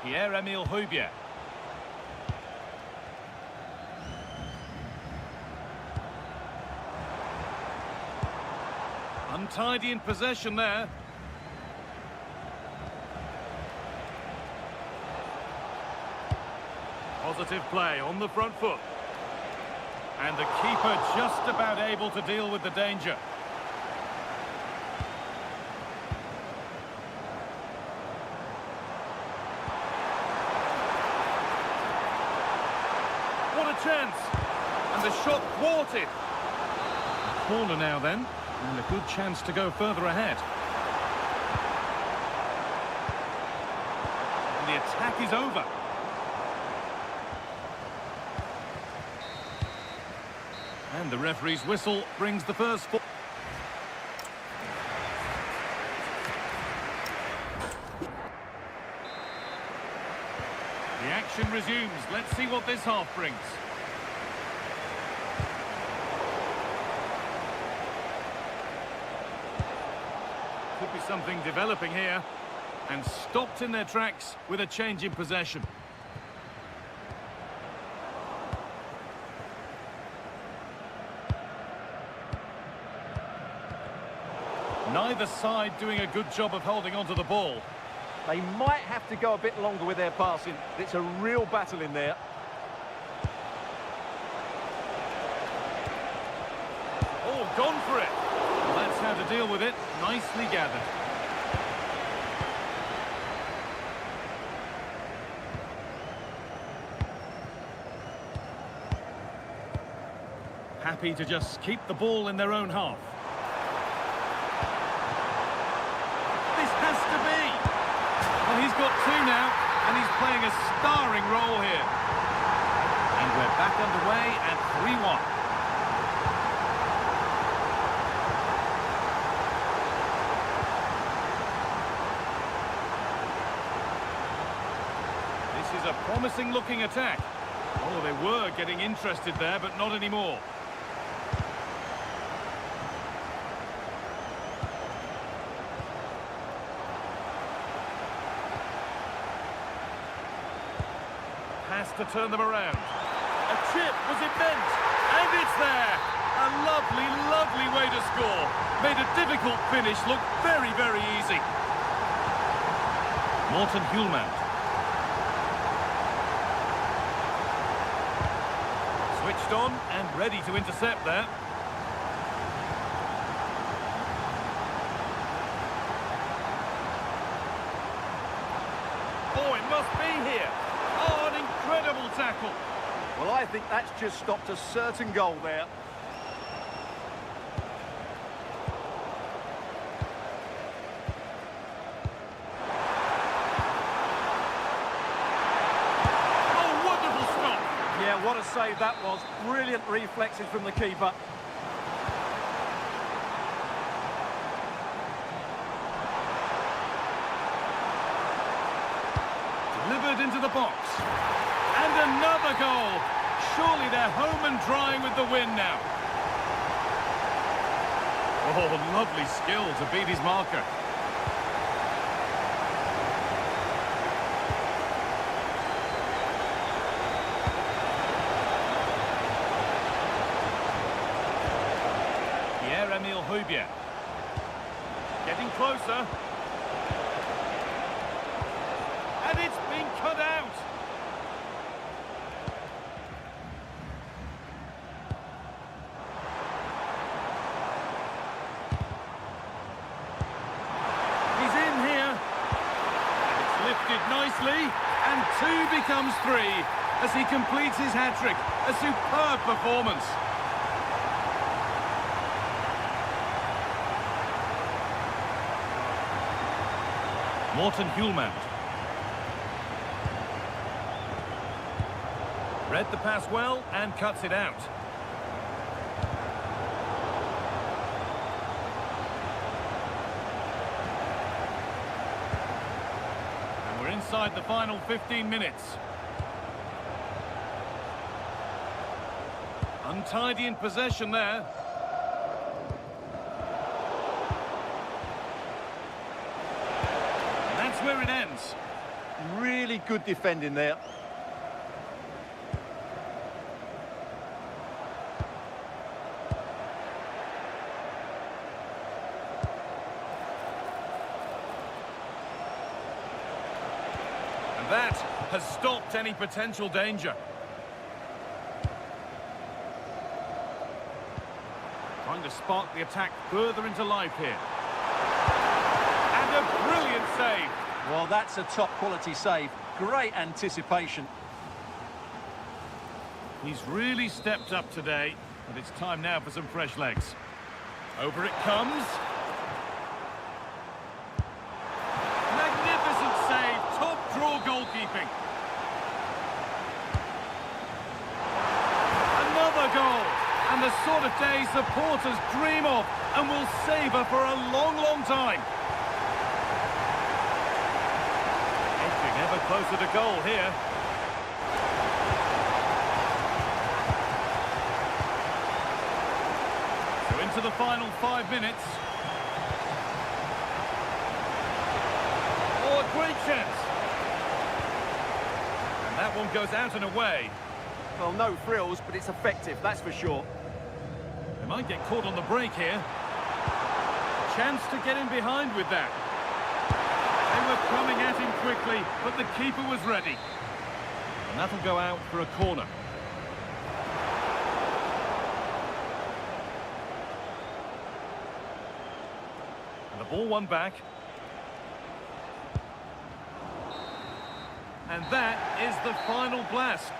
Pierre-Emile Højbjerg. Untidy in possession there. Positive play on the front foot. And the keeper just about able to deal with the danger. What a chance! And the shot thwarted. Corner now then. And a good chance to go further ahead. And the attack is over. And the referee's whistle brings the first four. The action resumes. Let's see what this half brings. Could be something developing here, and stopped in their tracks with a change in possession. Neither side doing a good job of holding onto the ball. They might have to go a bit longer with their passing. It's a real battle in there. Oh, gone for it. Well, that's how to deal with it. Nicely gathered. Happy to just keep the ball in their own half. This has to be. Well, he's got two now, and he's playing a starring role here. And we're back underway at 3-1. Is a promising looking attack. Oh, they were getting interested there, but not anymore. has to turn them around. A chip, was it meant? And it's there! A lovely, lovely way to score. Made a difficult finish look very, very easy. Morten Hjulmand. Switched on and ready to intercept there. Oh, it must be here. Oh, an incredible tackle. Well, I think that's just stopped a certain goal there. Oh, wonderful stop. Yeah, what a save that was. Brilliant reflexes from the keeper. Delivered into the box. And another goal. Surely they're home and drying with the win now. Oh, lovely skill to beat his marker. Pierre-Emile Højbjerg. Getting closer. And it's been cut out. He's in here. And it's lifted nicely. And 2 becomes 3 as he completes his hat-trick. A superb performance. Morten Hjulmand. Read the pass well and cuts it out. And we're inside the final 15 minutes. Untidy in possession there. And that's where it ends. Really good defending there. That has stopped any potential danger. Trying to spark the attack further into life here. And a brilliant save. Well, that's a top-quality save. Great anticipation. He's really stepped up today, and it's time now for some fresh legs. Over it comes. Magnificent save, top draw goalkeeping. Another goal, and the sort of day supporters dream of and will savour for a long, long time. Edging ever closer to goal here. So into the final 5 minutes. Oh, a great chance. And that one goes out and away. Well, no frills, but it's effective, that's for sure. They might get caught on the break here. Chance to get in behind with that. They were coming at him quickly, but the keeper was ready. And that'll go out for a corner. And the ball won back. And that is the final blast.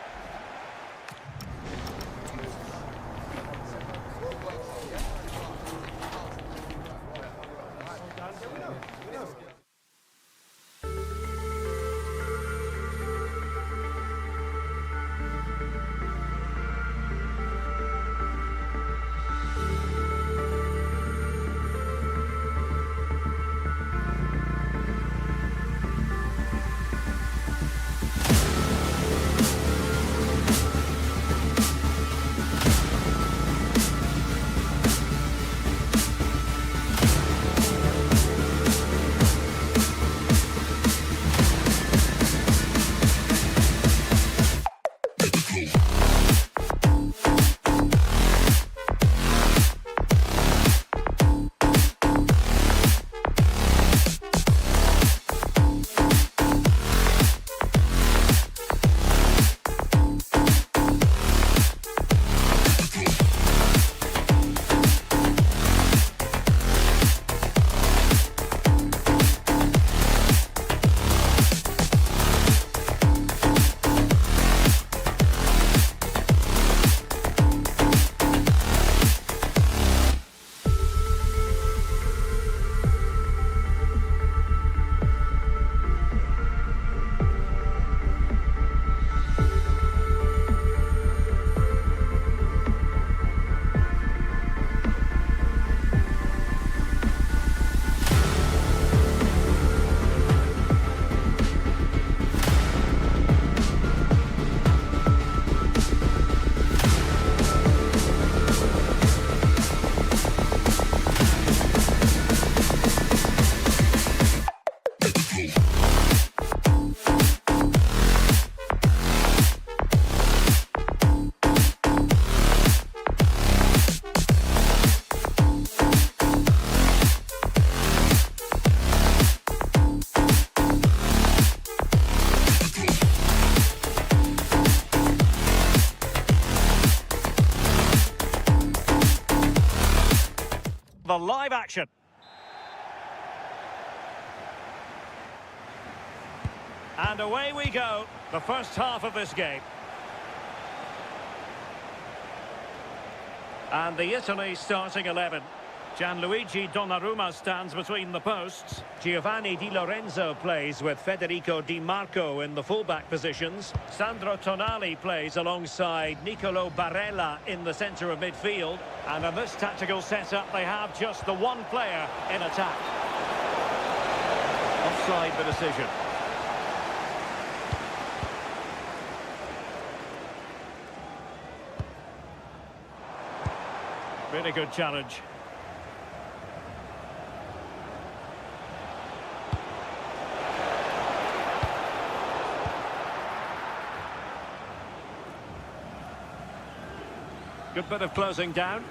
the live action. And away we go, the first half of this game. And the Italy starting 11. Gianluigi Donnarumma stands between the posts. Giovanni Di Lorenzo plays with Federico Di Marco in the fullback positions. Sandro Tonali plays alongside Nicolo Barella in the centre of midfield. And in this tactical setup, they have just the one player in attack. Offside the decision. Really good challenge. Good bit of closing down.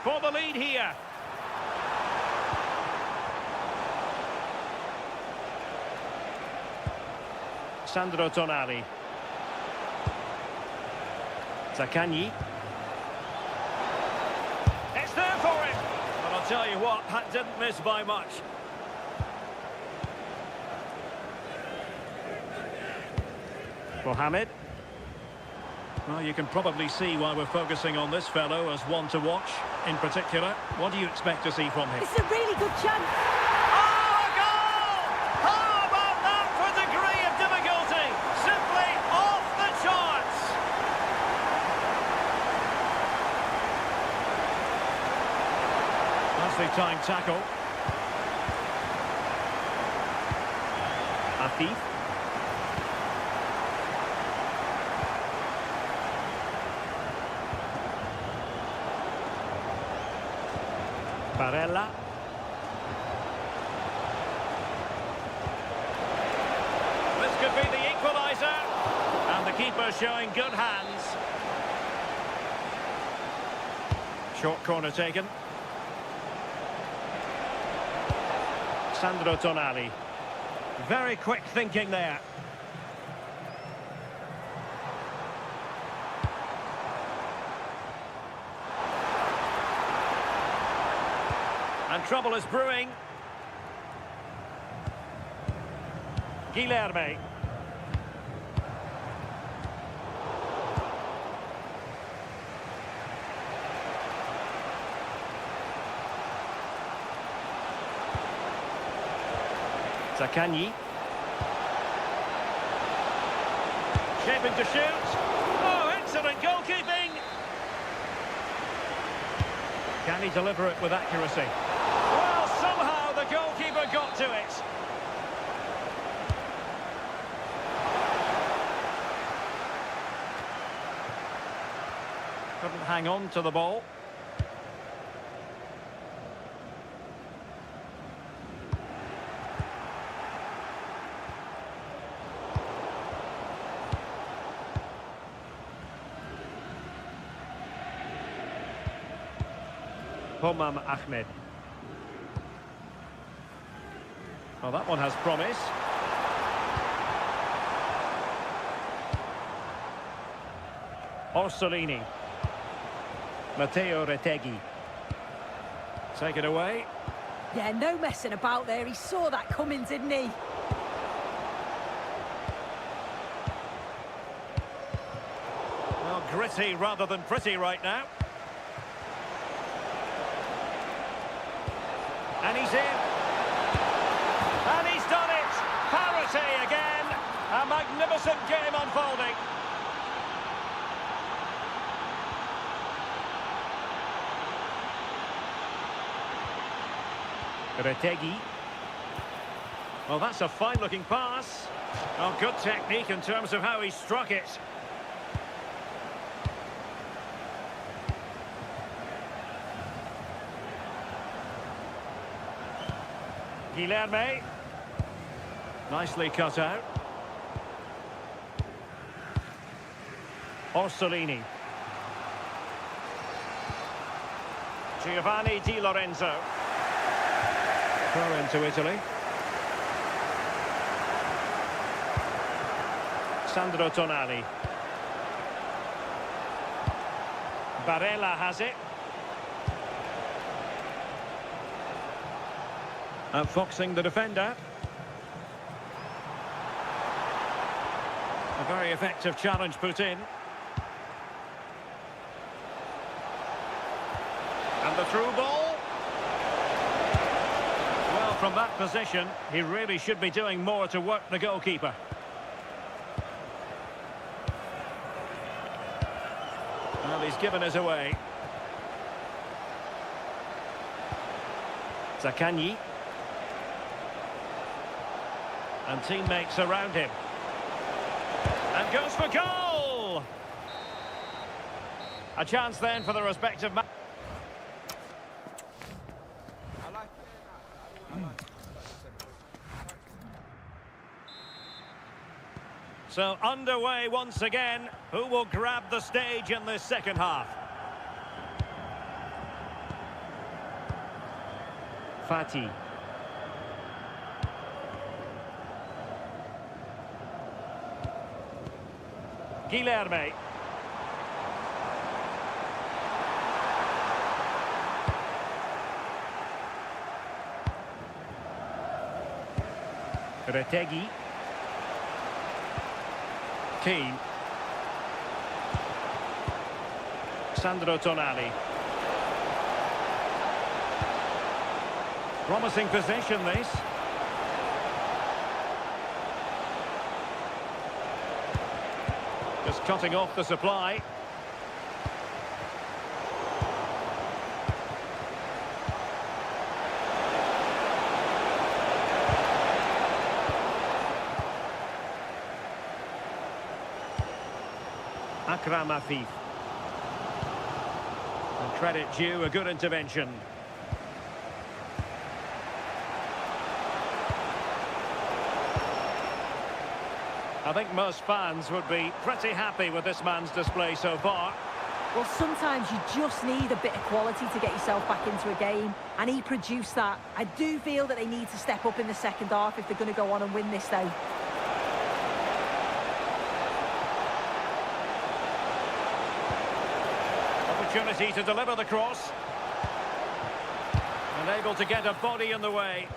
For the lead here. Sandro Tonali. Zaccagni. It's there for him. But I'll tell you what, that didn't miss by much. Mohamed. Well, you can probably see why we're focusing on this fellow as one to watch. In particular, what do you expect to see from him? It's a really good chance. Oh, a goal! How about that for degree of difficulty? Simply off the charts! Nicely timed tackle. Afif. Barella. This could be the equaliser. And the keeper showing good hands. Short corner taken. Sandro Tonali. Very quick thinking there. And trouble is brewing. Guilherme. Zaccagni. Shaping to shoot. Oh, excellent goalkeeping. Can he deliver it with accuracy? Well, somehow the goalkeeper got to it. Couldn't hang on to the ball. Homam Ahmed. Well, that one has promise. Orsolini. Matteo Retegui. Take it away. Yeah, no messing about there. He saw that coming, didn't he? Well, gritty rather than pretty right now. And he's in. And he's done it. Parity again. A magnificent game unfolding. Retegui. Well, that's a fine-looking pass. Oh, good technique in terms of how he struck it. Guilherme. Nicely cut out. Orsolini. Giovanni Di Lorenzo. Throw into Italy. Sandro Tonali. Barella has it. Outfoxing the defender. A very effective challenge put in. And the through ball. Well, from that position, he really should be doing more to work the goalkeeper. Well, he's given us away. Zakanyi. And teammates around him. And goes for goal! A chance then for the respective man. So underway once again. Who will grab the stage in this second half? Fati. Guilherme. Retegi. Keane. Sandro Tonali. Promising possession, this. Just cutting off the supply. Akram Afif. And credit due, a good intervention. I think most fans would be pretty happy with this man's display so far. Well, sometimes you just need a bit of quality to get yourself back into a game, and he produced that. I do feel that they need to step up in the second half if they're going to go on and win this, though. Opportunity to deliver the cross. And able to get a body in the way.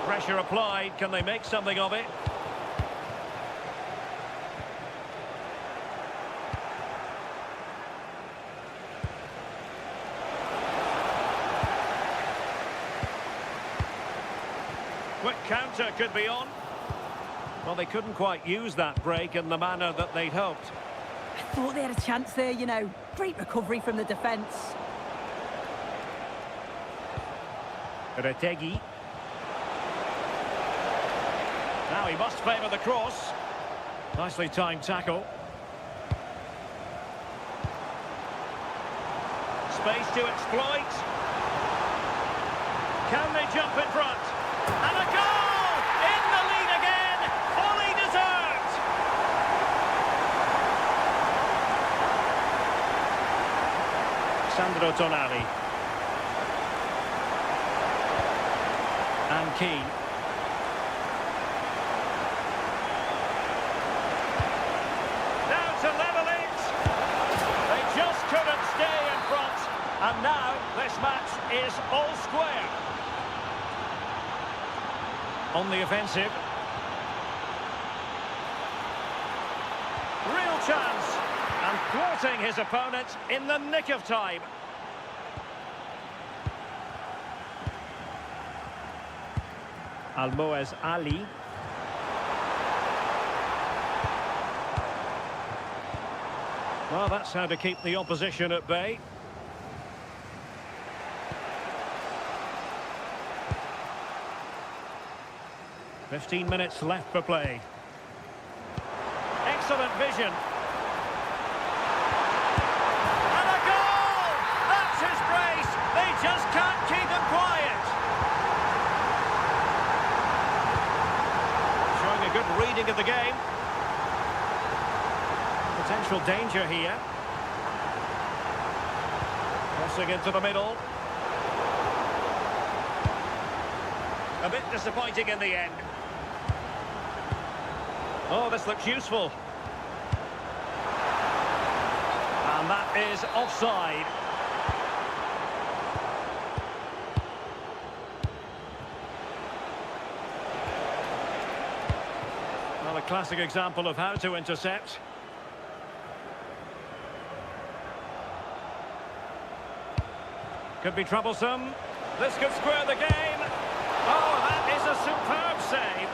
Pressure applied. Can they make something of it? Quick counter could be on. Well, they couldn't quite use that break in the manner that they'd hoped. I thought they had a chance there, you know. Great recovery from the defence. Retegi. Now he must favour the cross. Nicely timed tackle. Space to exploit. Can they jump in front? And a goal! In the lead again! Fully deserved! Sandro Tonali. And Keane. Now to level it! They just couldn't stay in front. And now this match is all square. On the offensive. Real chance. And thwarting his opponent in the nick of time. Almoez Ali. Well, that's how to keep the opposition at bay. "15 minutes left for play. Excellent vision. And a goal! That's his brace. They just can't keep him quiet. Showing a good reading of the game. Potential danger here. Crossing into the middle. A bit disappointing in the end. Oh, this looks useful. And that is offside. Well, a classic example of how to intercept. Could be troublesome. This could square the game. Oh, that is a superb save.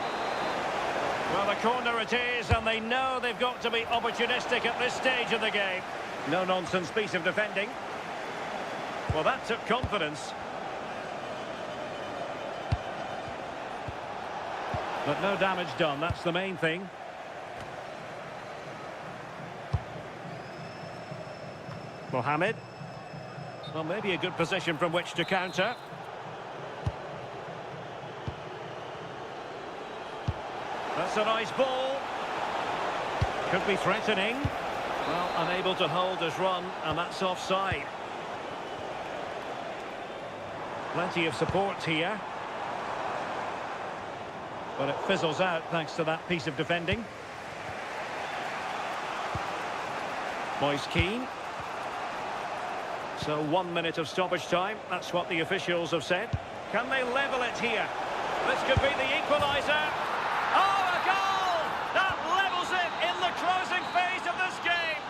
Well, the corner it is, and they know they've got to be opportunistic at this stage of the game. No-nonsense piece of defending. Well, that took confidence. But no damage done, that's the main thing. Mohamed. Well, maybe a good position from which to counter. That's a nice ball. Could be threatening. Well, unable to hold his run, and that's offside. Plenty of support here. But it fizzles out thanks to that piece of defending. Moise Keane. So 1 minute of stoppage time. That's what the officials have said. Can they level it here? This could be the equaliser. Oh, a goal! That levels it in the closing phase of this game.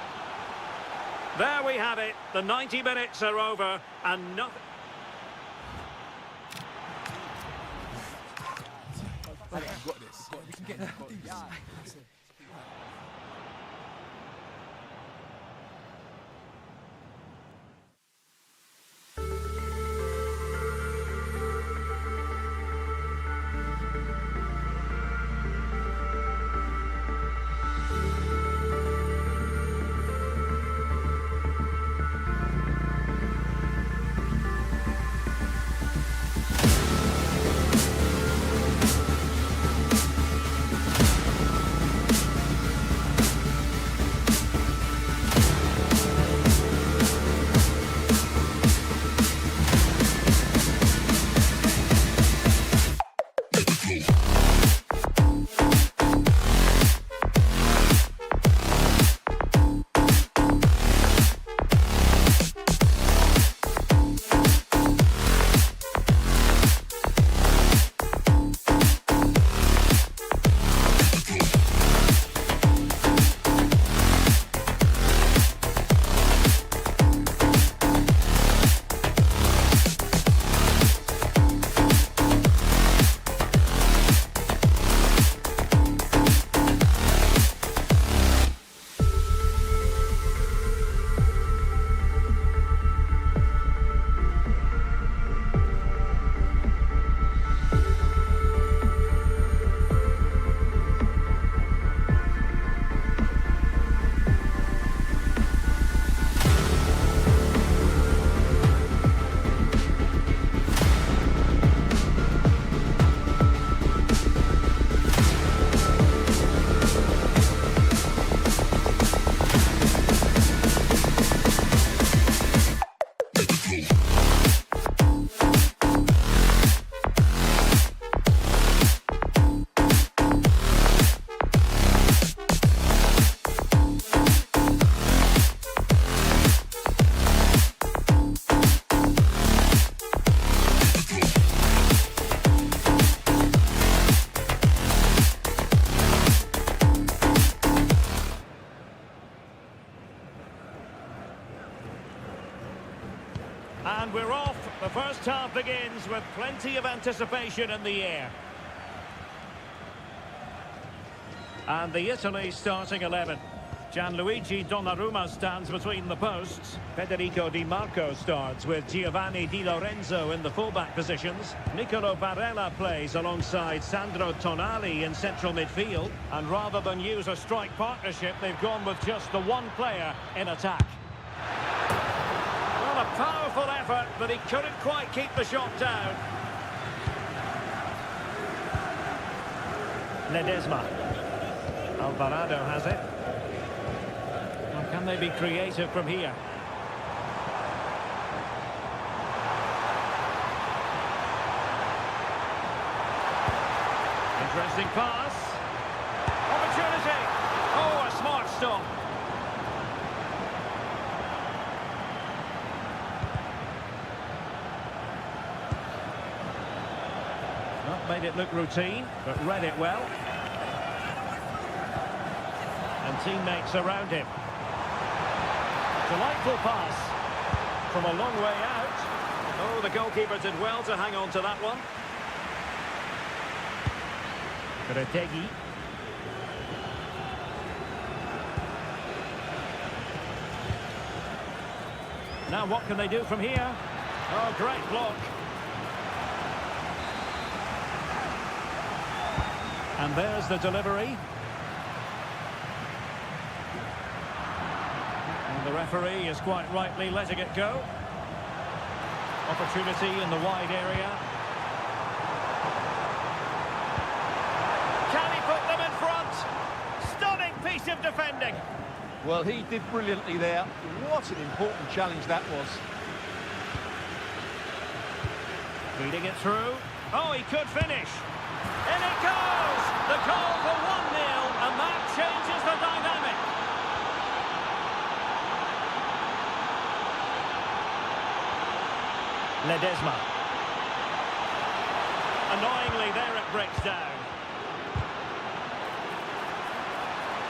There we have it. The 90 minutes are over and nothing. Got this. We can get this. And we're off. The first half begins with plenty of anticipation in the air. And the Italy starting 11. Gianluigi Donnarumma stands between the posts. Federico Di Marco starts with Giovanni Di Lorenzo in the fullback positions. Nicolo Barella plays alongside Sandro Tonali in central midfield. And rather than use a strike partnership, they've gone with just the one player in attack. Well, a powerful effort, but he couldn't quite keep the shot down. Ledesma. Alvarado has it. Well, can they be creative from here? Interesting pass. Opportunity. stop. Not made it look routine, but read it well. And teammates around him. Delightful pass from a long way out. Oh, the goalkeeper did well to hang on to that one. Retegi. Now what can they do from here? Oh, great block. And there's the delivery. And the referee is quite rightly letting it go. Opportunity in the wide area. Can he put them in front? Stunning piece of defending. Well, he did brilliantly there. What an important challenge that was. Feeding it through. Oh, he could finish. In it goes! The goal for 1-0, and that changes the dynamic. Ledesma. Annoyingly, there it breaks down.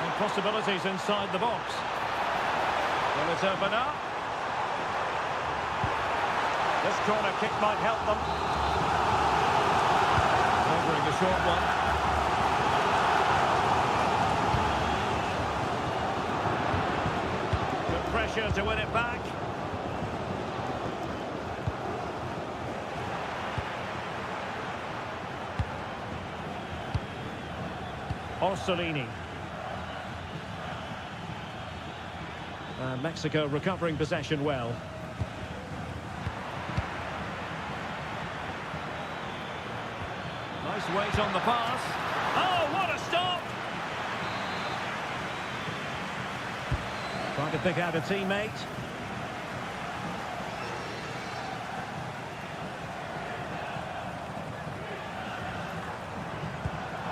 And possibilities inside the box. Will it open up? This corner kick might help them. Delivering the short one. Good pressure to win it back. Orsolini. And Mexico recovering possession well. Nice weight on the pass. Oh, what a stop! Trying to pick out a teammate.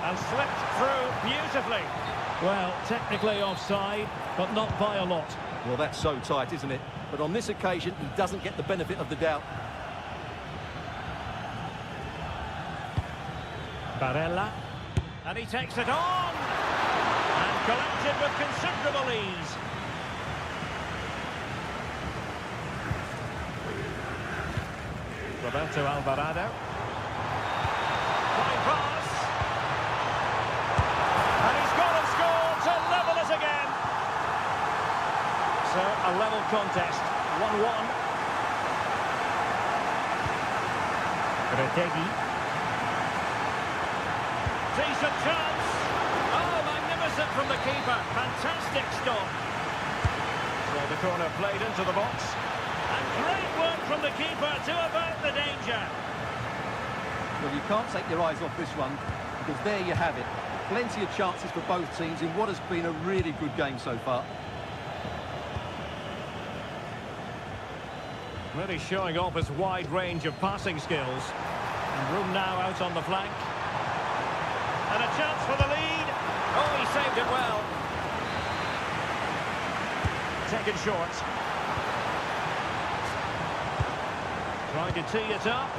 And slipped through beautifully. Well, technically offside, but not by a lot. Well, that's so tight, isn't it? But on this occasion, he doesn't get the benefit of the doubt. Barella. And he takes it on! And collected with considerable ease. Roberto Alvarado. Fine pass. And he's gone and scored to level it again. So, a level contest, 1-1. Retegi. Decent chance. Oh, magnificent from the keeper. Fantastic stop. So the corner played into the box. And great work from the keeper to avert the danger. Well, you can't take your eyes off this one, because there you have it. Plenty of chances for both teams in what has been a really good game so far. Really showing off his wide range of passing skills. And room now out on the flank. And a chance for the lead. Oh, he saved it well. Taken short. Trying to tee it up.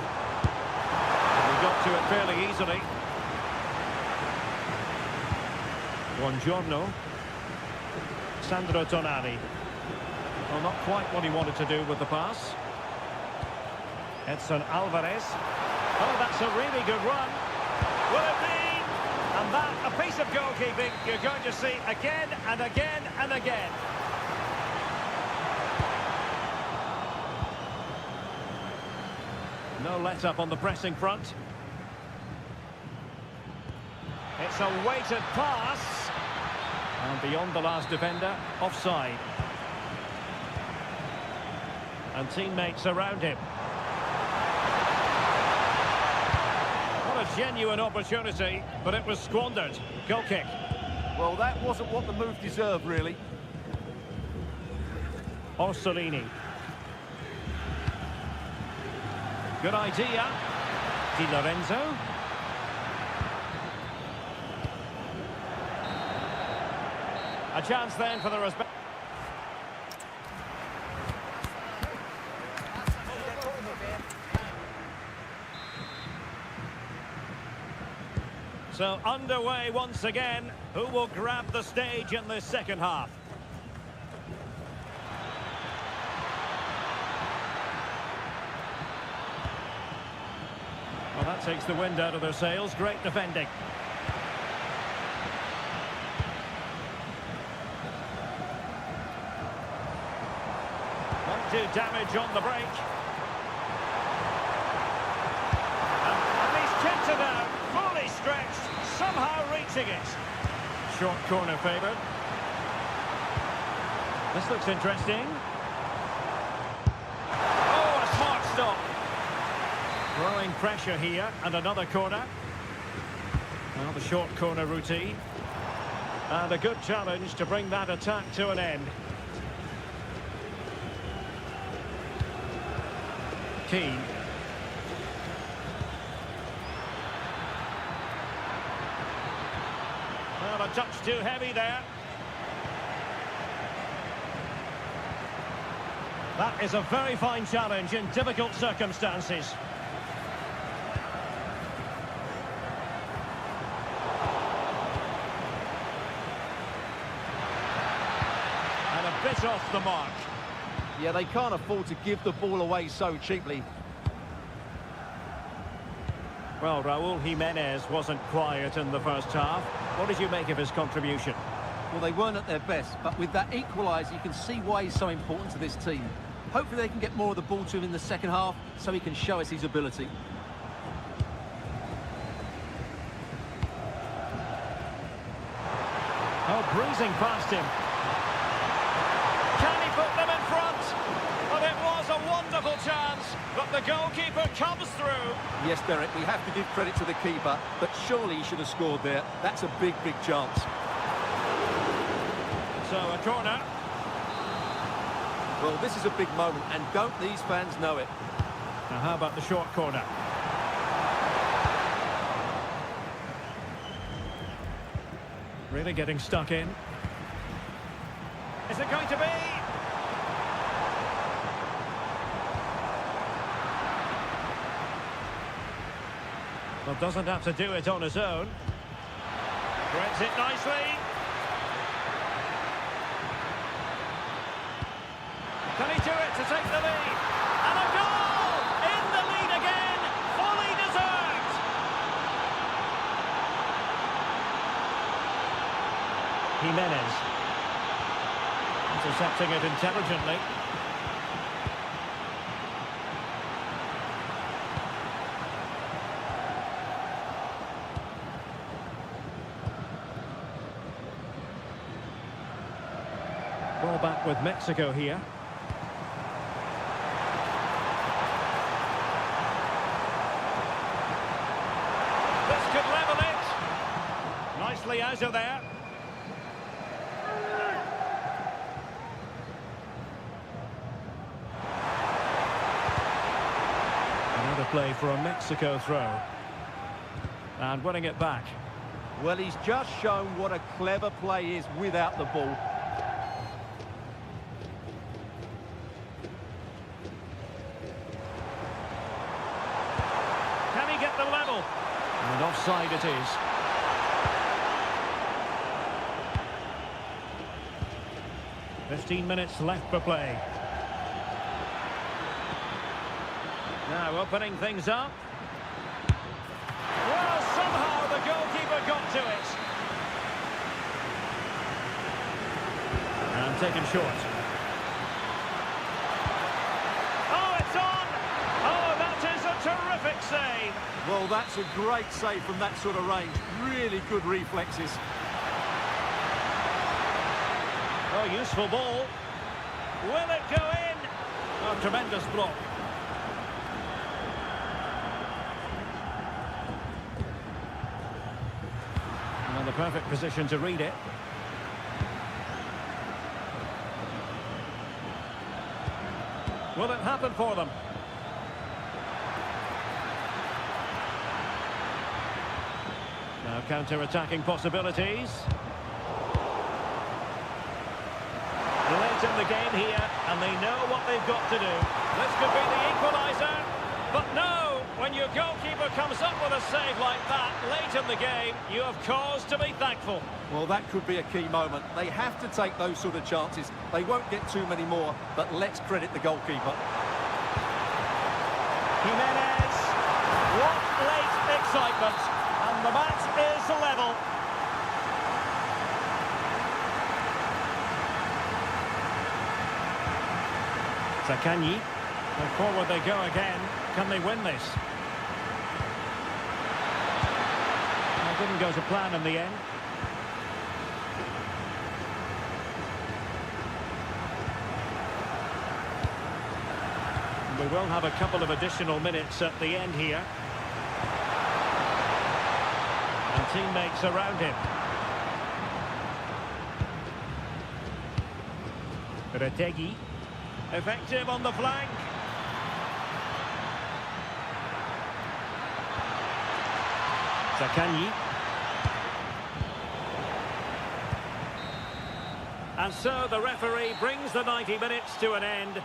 And he got to it fairly easily. Buongiorno. Sandro Tonali. Well, not quite what he wanted to do with the pass. Edson Alvarez. Oh, that's a really good run. Will it be? And that, a piece of goalkeeping you're going to see again and again and again. No let-up on the pressing front. It's a weighted pass. And beyond the last defender, offside. And teammates around him. What a genuine opportunity, but it was squandered. Goal kick. Well, that wasn't what the move deserved, really. Orsolini. Good idea. Di Lorenzo. A chance then for the respect. So underway once again. Who will grab the stage in this second half? Well, that takes the wind out of their sails. Great defending. Won't do damage on the break. And he's kicked it out. Fully stretched. Somehow reaching it. Short corner favoured. This looks interesting. Oh, a smart stop. Growing pressure here, and another corner. Now the short corner routine. And a good challenge to bring that attack to an end. Keane. Well, a touch too heavy there. That is a very fine challenge in difficult circumstances. Bit off the mark. Yeah, they can't afford to give the ball away so cheaply. Well, Raúl Jiménez wasn't quiet in the first half. What did you make of his contribution? Well, they weren't at their best, but with that equaliser, you can see why he's so important to this team. Hopefully they can get more of the ball to him in the second half so he can show us his ability. Oh, breezing past him. Can he put them in front? But it was a wonderful chance, but the goalkeeper comes through. Yes, Derek, we have to give credit to the keeper, but surely he should have scored there. That's a big, big chance. So a corner. Well, this is a big moment, and don't these fans know it? Now how about the short corner? Really getting stuck in. Is it going to be? Well, doesn't have to do it on his own. Threads it nicely. Can he do it to take the lead? And a goal! In the lead again! Fully deserved! Jimenez. Intercepting it intelligently. Ball back with Mexico here. This could level it. Nicely out of there. Another play for a Mexico throw. And winning it back. Well, he's just shown what a clever play is without the ball. Can he get the level? And offside it is. .15 left for play. Now opening things up. Well, somehow the goalkeeper got to it. And taken short. Oh, it's on! Oh, that is a terrific save. Well, that's a great save from that sort of range. Really good reflexes. Oh, useful ball. Will it go in? Oh, tremendous block. And the perfect position to read it. Will it happen for them? Now counter-attacking possibilities. late in the game here, and they know what they've got to do. This could be the equaliser, but no! When your goalkeeper comes up with a save like that late in the game, you have cause to be thankful. Well, that could be a key moment. They have to take those sort of chances. They won't get too many more, but let's credit the goalkeeper. Jimenez, what late excitement, and the match is level. Zakanyi, and forward they go again. Can they win this? It didn't go to plan in the end. We will have a couple of additional minutes at the end here. And teammates around him. Retegi, effective on the flank. Zakanyi. And so the referee brings the 90 minutes to an end.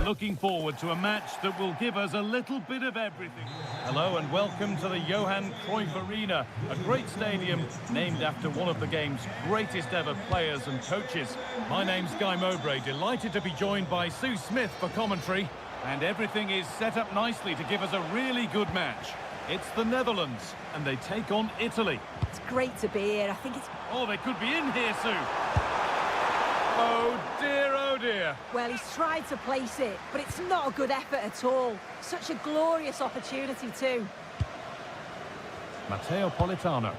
Looking forward to a match that will give us a little bit of everything. Hello and welcome to the Johan Cruyff Arena, a great stadium named after one of the game's greatest ever players and coaches. My name's Guy Mowbray, delighted to be joined by Sue Smith for commentary, and everything is set up nicely to give us a really good match. It's the Netherlands, and they take on Italy. It's great to be here. I think it's... Oh, they could be in here, Sue. Oh dear, oh dear. Well, he's tried to place it, but it's not a good effort at all. Such a glorious opportunity too. Matteo Politano.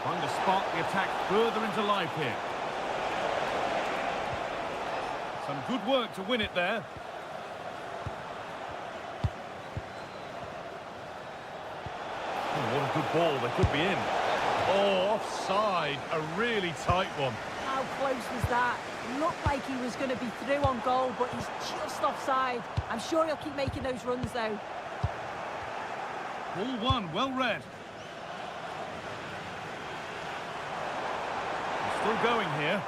Trying to spark the attack further into life here. Some good work to win it there. Oh, what a good ball. They could be in. Oh, offside. A really tight one. How close was that? Looked like he was going to be through on goal, but he's just offside. I'm sure he'll keep making those runs, though. Ball one, well read. They're still going here,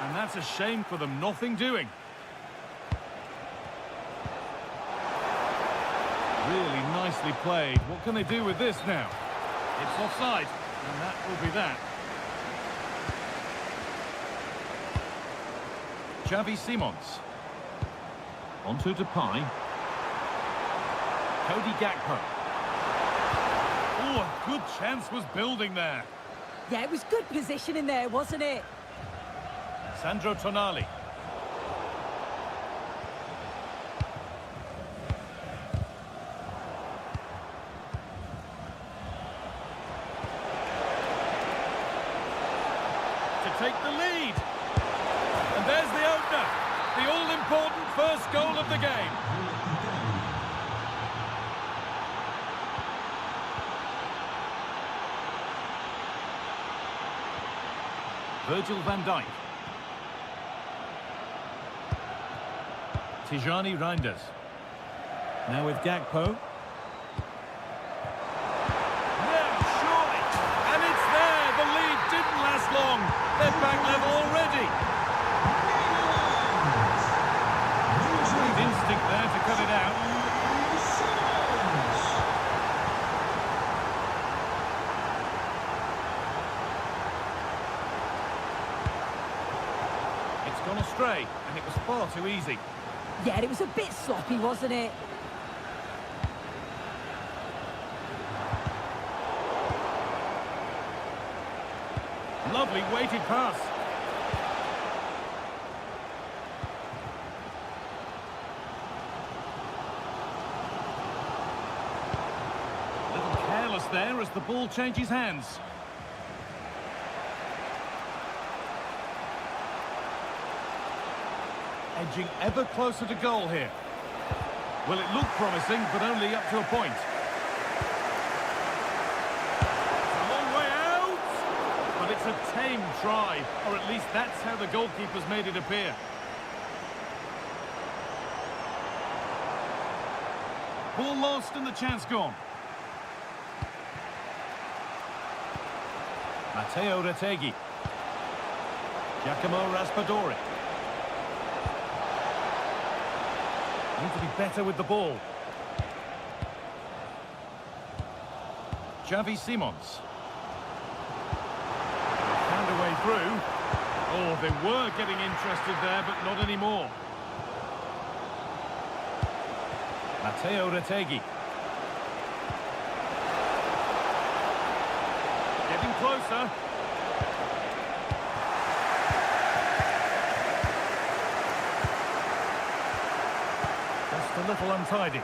and that's a shame for them. Nothing doing. Really nicely played. What can they do with this now? It's offside, and that will be that. Xavi Simons. Onto Depay. Cody Gakpo. Oh, a good chance was building there. Yeah, it was good positioning there, wasn't it? Sandro Tonali. to take the lead. And there's the opener. The all-important first goal of the game. Virgil van Dijk. Tijani Reinders. Now with Gakpo. Now, surely. And it's there. The lead didn't last long. They're back level already. Great instinct there to cut it out. It's gone astray, and it was far too easy. Yeah, it was a bit sloppy, wasn't it? Lovely weighted pass. A little careless there as the ball changes hands. Edging ever closer to goal here. Well, it looked promising, but only up to a point. It's a long way out, but it's a tame try, or at least that's how the goalkeeper's made it appear. Ball lost and the chance gone. Matteo Retegui. Giacomo Raspadori. Need to be better with the ball. Xavi Simons. Found a way through. Oh, they were getting interested there, but not anymore. Matteo Retegui. Getting closer. Just a little untidy.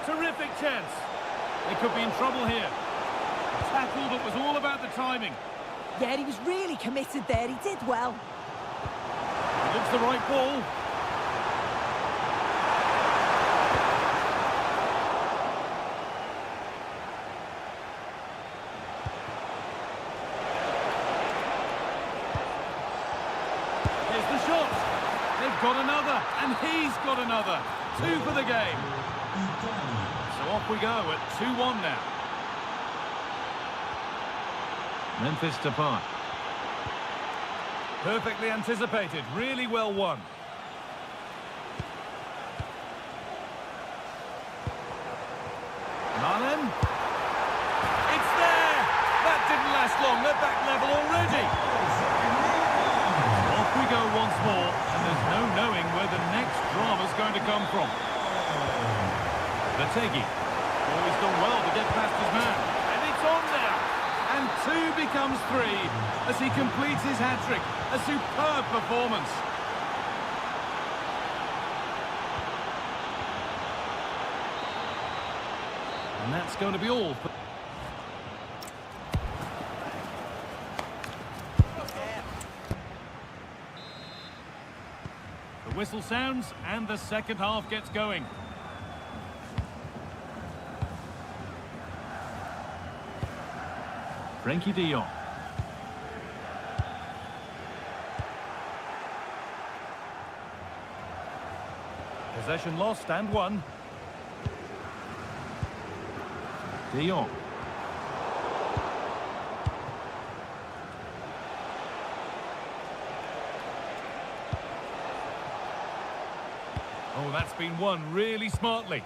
Terrific chance. They could be in trouble here. A tackle that was all about the timing. Yeah, he was really committed there. He did well. It looks the right ball. Here's the shot. They've got another, and he's got another. 2 for the game. So off we go at 2-1 now. Memphis Depay. Perfectly anticipated, really well won. Marlin. It's there! That didn't last long, they're back level already. Off we go once more, and there's no knowing where the next drama's going to come from. Retegui. Oh, he's done well to get past his man. And it's on now! And 2 becomes 3 as he completes his hat-trick. A superb performance. And that's going to be all. The whistle sounds and the second half gets going. Frenkie de Jong. Possession lost and won. De Jong. Oh, that's been won really smartly.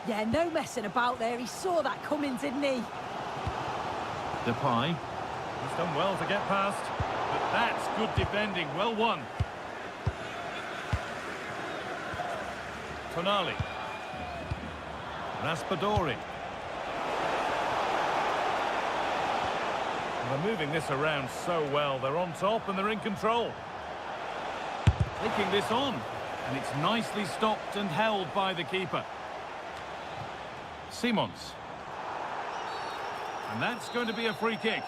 Yeah, no messing about there. He saw that coming, didn't he? Depay. He's done well to get past, but that's good defending. Well won. Tonali. Raspadori. They're moving this around so well. They're on top and they're in control. Taking this on, and it's nicely stopped and held by the keeper. Simons. And that's going to be a free kick.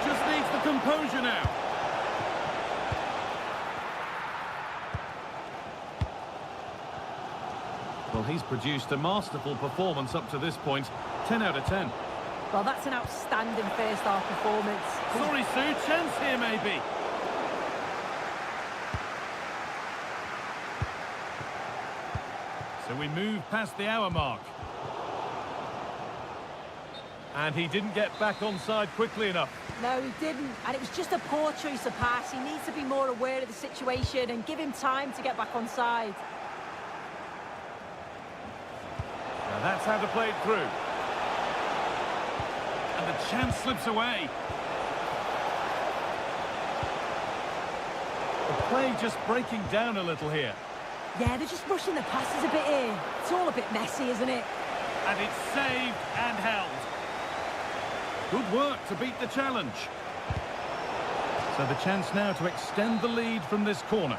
Just needs the composure now. Well, he's produced a masterful performance up to this point. 10 out of 10. Well, that's an outstanding first-half performance. Sorry, Sue, chance here maybe. So we move past the hour mark. And he didn't get back onside quickly enough. No, he didn't. And it was just a poor choice of pass. He needs to be more aware of the situation and give him time to get back onside. Now that's how to play it through. And the chance slips away. The play just breaking down a little here. Yeah, they're just rushing the passes a bit here. It's all a bit messy, isn't it? And it's saved and held. Good work to beat the challenge. So the chance now to extend the lead from this corner.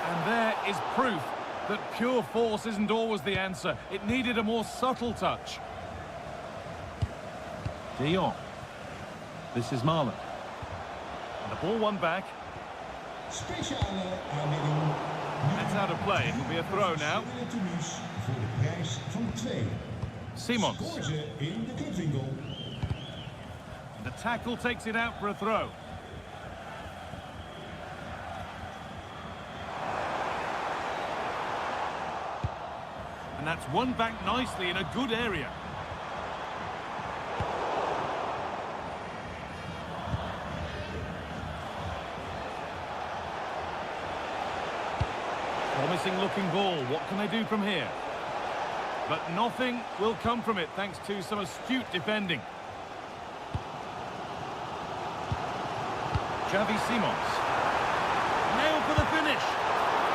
And there is proof that pure force isn't always the answer. It needed a more subtle touch. De Jong. This is Marlon. And the ball won back. Speciale aanbieding. That's out of play. It'll be a throw now. Voor de prijs van 2. Simons. Scoor ze in de clubwinkel. The tackle takes it out for a throw. And that's won back nicely in a good area. Promising looking ball. What can they do from here? But nothing will come from it thanks to some astute defending. Xavi Simons. Nailed for the finish.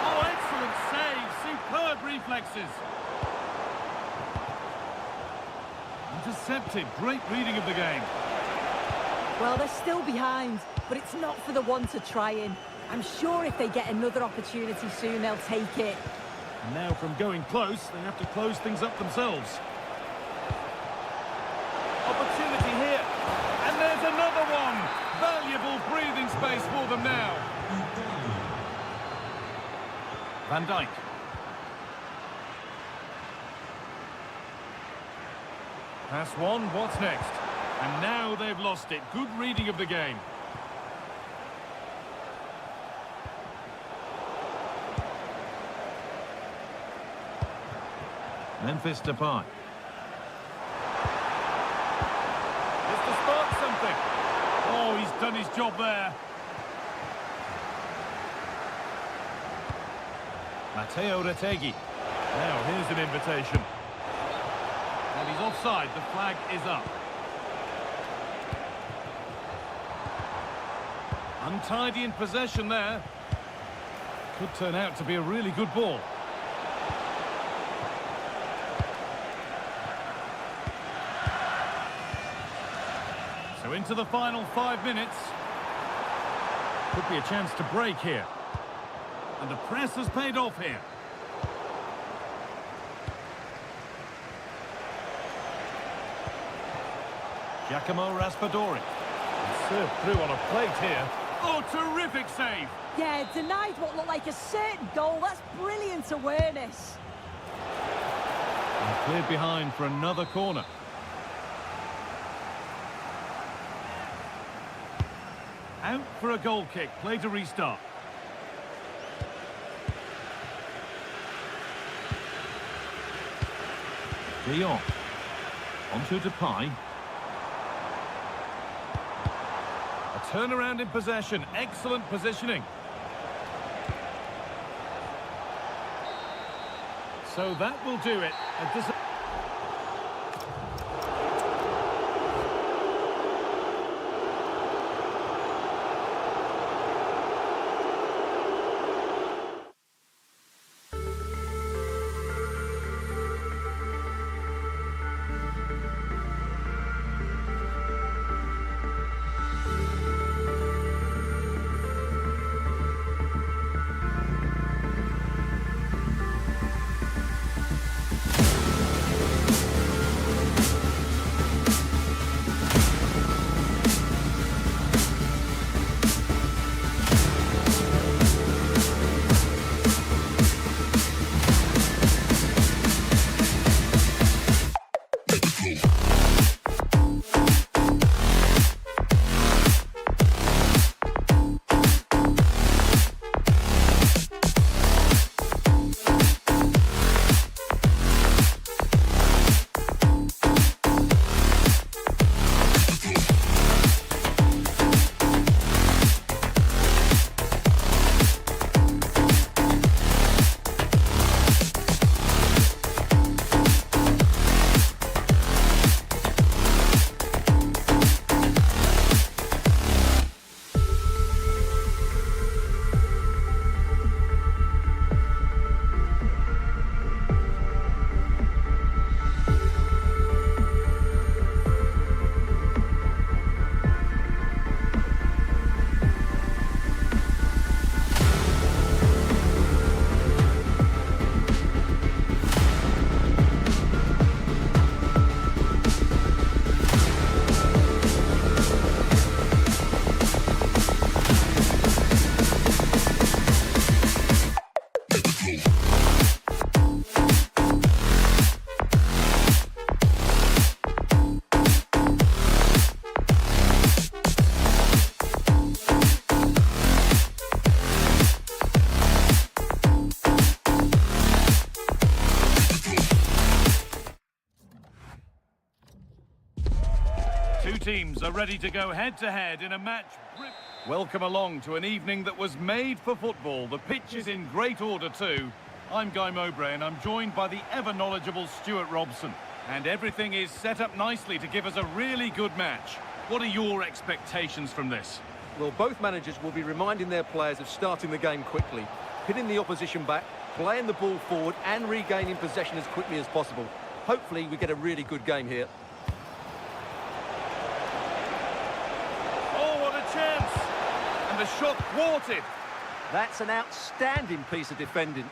Oh, excellent save. Superb reflexes. Intercepted. Great reading of the game. Well, they're still behind, but it's not for the one to try in. I'm sure if they get another opportunity soon, they'll take it. And now from going close, they have to close things up themselves. Opportunity here. And there's another one. Valuable breathing space for them now. Van Dijk. Pass one, what's next? And now they've lost it. Good reading of the game. Memphis Depay. Just to spark something. Oh, he's done his job there. Matteo Retegui. Now, here's an invitation. And he's offside. The flag is up. Untidy in possession there. Could turn out to be a really good ball. So into the final 5 minutes. Could be a chance to break here. And the press has paid off here. Giacomo Raspadori. Served through on a plate here. Oh, terrific save. Yeah, denied what looked like a certain goal. That's brilliant awareness. And cleared behind for another corner. Out for a goal kick. Play to restart. De Jong. Onto Depay. A turnaround in possession. Excellent positioning. So that will do it. Two teams are ready to go head-to-head in a match. Welcome along to an evening that was made for football. The pitch is in great order too. I'm Guy Mowbray and I'm joined by the ever-knowledgeable Stuart Robson. And everything is set up nicely to give us a really good match. What are your expectations from this? Well, both managers will be reminding their players of starting the game quickly, pinning the opposition back, playing the ball forward and regaining possession as quickly as possible. Hopefully we get a really good game here. Oh, what a chance! And the shot thwarted. That's an outstanding piece of defending.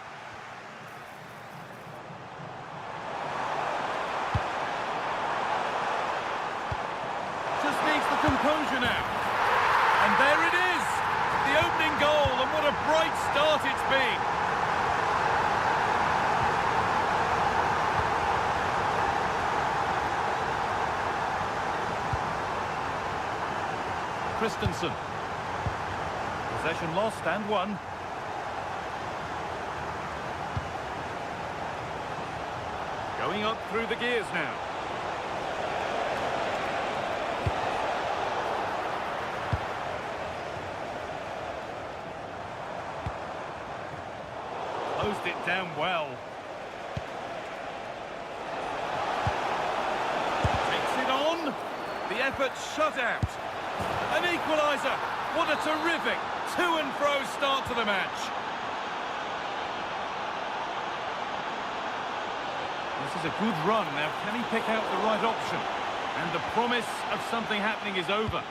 Just needs the composure now. And there it is! The opening goal, and what a bright start it's been. Christensen. Possession lost and won. Going up through the gears now. Closed it down well. Takes it on. The effort shut out. An equaliser. What a terrific to-and-fro start to the match. This is a good run. Now, can he pick out the right option? And the promise of something happening is over.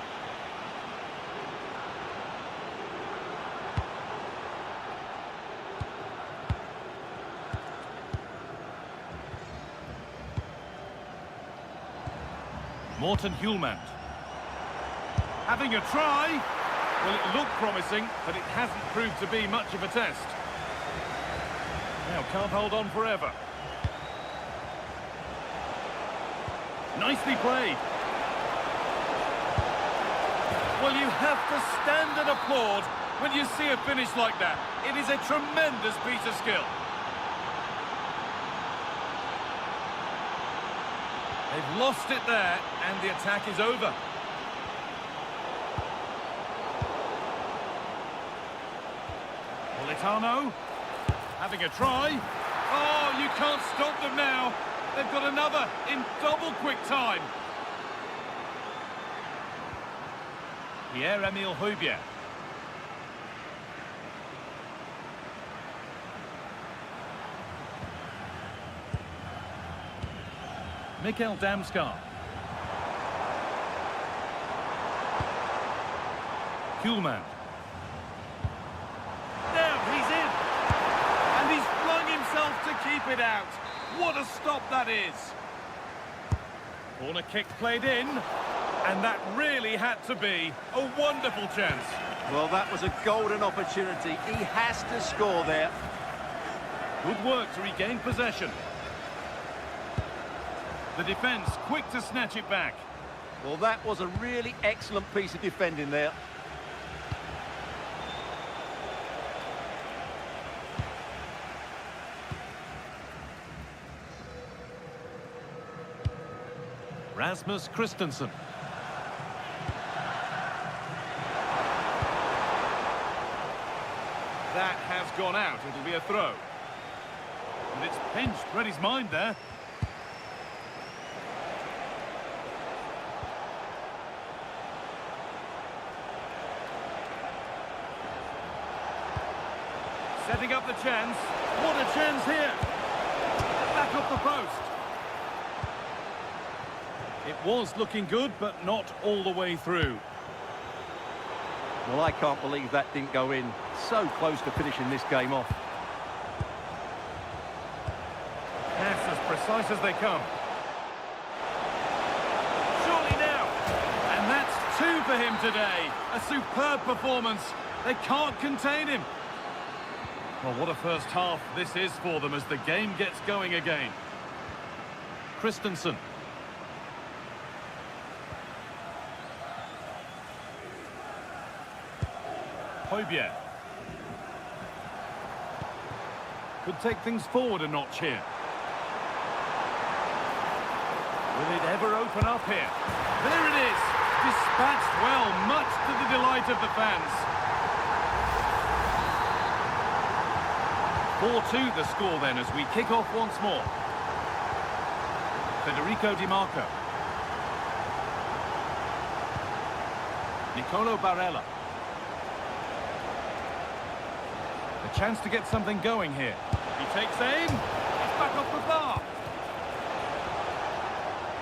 Morten Hjulmand. Having a try. Well, it looked promising, but it hasn't proved to be much of a test. Now, can't hold on forever. Nicely played. Well, you have to stand and applaud when you see a finish like that. It is a tremendous piece of skill. They've lost it there, and the attack is over. Politano, having a try. Oh, you can't stop them now. They've got another in double quick time. Pierre-Emile Højbjerg. Mikkel Damsgaard. Hjulmand. Now he's in. And he's flung himself to keep it out. What a stop that is. Corner kick played in. And that really had to be a wonderful chance. Well, that was a golden opportunity. He has to score there. Good work to regain possession. The defence quick to snatch it back. Well, that was a really excellent piece of defending there. Rasmus Christensen. That has gone out. It'll be a throw. And it's pinched. Read his mind there. Setting up the chance. What a chance here. Back up the post. It was looking good, but not all the way through. Well, I can't believe that didn't go in. So close to finishing this game off. Pass as precise as they come. Surely now. And that's two for him today. A superb performance. They can't contain him. Well, what a first half this is for them as the game gets going again. Christensen. Højbjerg. Could take things forward a notch here. Will it ever open up here? There it is. Dispatched well, much to the delight of the fans. 4-2 the score then as we kick off once more. Federico Di Marco. Nicolo Barella. A chance to get something going here. He takes aim. It's back off the bar.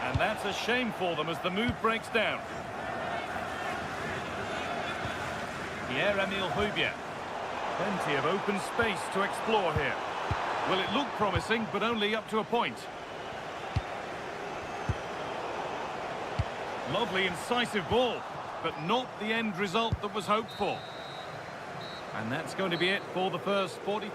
And that's a shame for them as the move breaks down. Pierre-Emile Højbjerg. Plenty of open space to explore here. Well, it looked promising, but only up to a point. Lovely, incisive ball, but not the end result that was hoped for. And that's going to be it for the first 40.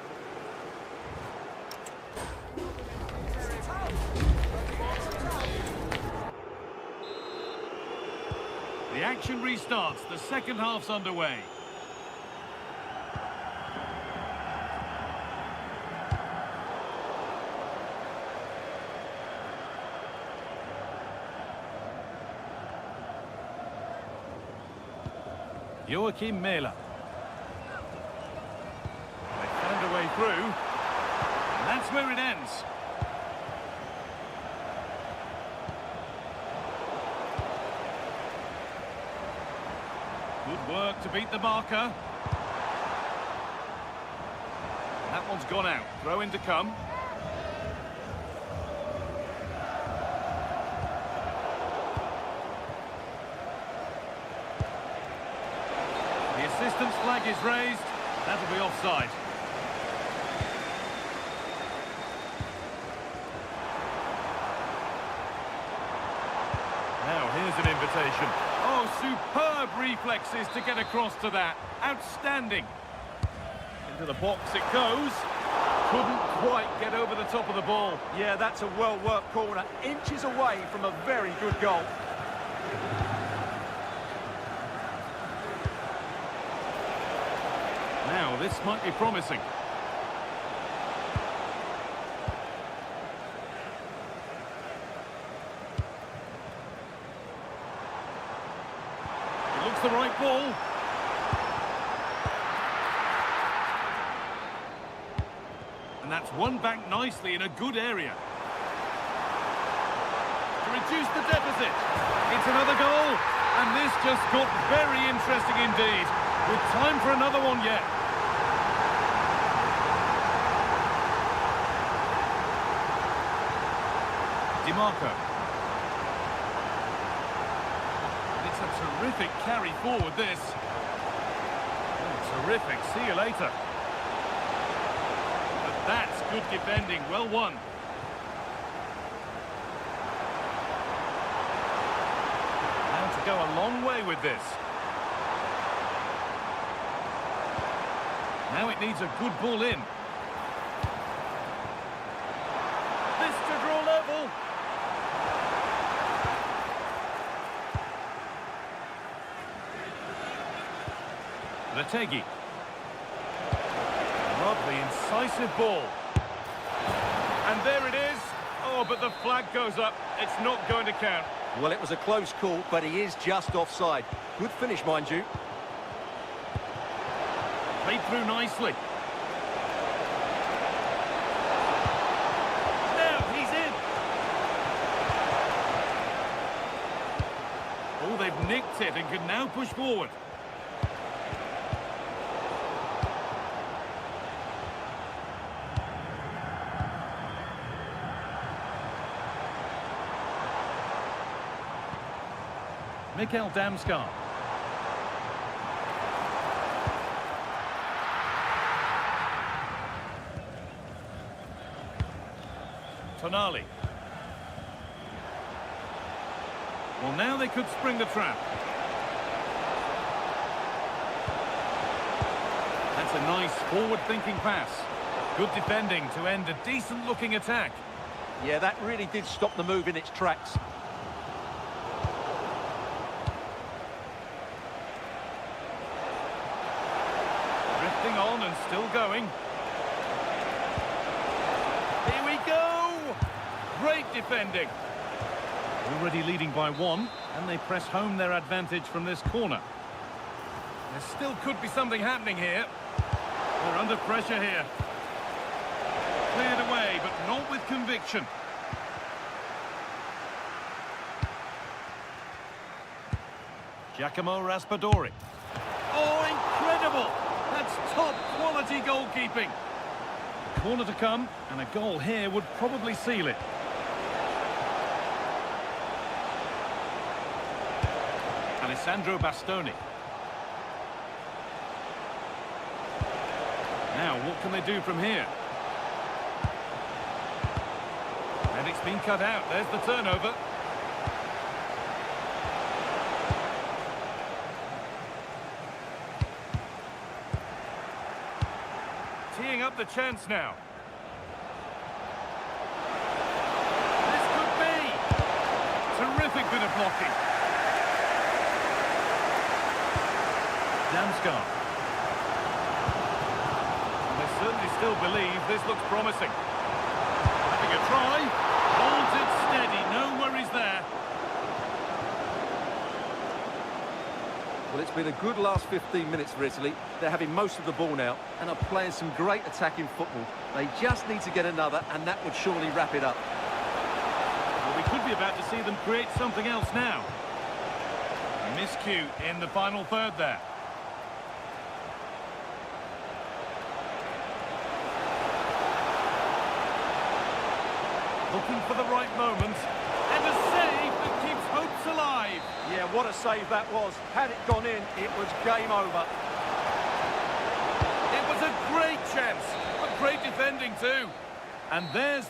The action restarts. The second half's underway. Joachim Mähler. They found a way through. And that's where it ends. Good work to beat the marker. That one's gone out. Throw in to come. The assistant's flag is raised. That'll be offside. Now here's an invitation. Oh, superb reflexes to get across to that. Outstanding. Into the box it goes. Couldn't quite get over the top of the ball. Yeah, that's a well-worked corner. Inches away from a very good goal. Now, this might be promising. It looks the right ball. And that's won back nicely in a good area. To reduce the deficit. It's another goal. And this just got very interesting indeed. With time for another one yet. Di Marco. It's a terrific carry forward, this. Oh, terrific. See you later. But that's good defending. Well won. Now to go a long way with this. Now it needs a good ball in. This to draw level. Letegi. Lovely, incisive ball. And there it is. Oh, but the flag goes up. It's not going to count. Well, it was a close call, but he is just offside. Good finish, mind you. Played through nicely. Now he's in. Oh, they've nicked it and can now push forward. Mikkel Damsgaard. Tonali. Well, now they could spring the trap. That's a nice forward-thinking pass. Good defending to end a decent-looking attack. Yeah, that really did stop the move in its tracks. Drifting on and still going. Here we go! Great defending. Already leading by 1, and they press home their advantage from this corner. There still could be something happening here. They're under pressure here. Cleared away, but not with conviction. Giacomo Raspadori. Oh, incredible! That's top quality goalkeeping. Corner to come, and a goal here would probably seal it. Alessandro Bastoni. Now, what can they do from here? And it's been cut out. There's the turnover. Teeing up the chance now. This could be. Terrific bit of blocking. Damsgaard. They certainly still believe this looks promising. Having a try. Holds it steady. No worries there. Well, it's been a good last 15 minutes for Italy. They're having most of the ball now and are playing some great attacking football. They just need to get another, and that would surely wrap it up. Well, we could be about to see them create something else now. Miscue in the final third there. Looking for the right moment. And a save that keeps hopes alive. Yeah, what a save that was. Had it gone in, it was game over. It was a great chance. But great defending too. And there's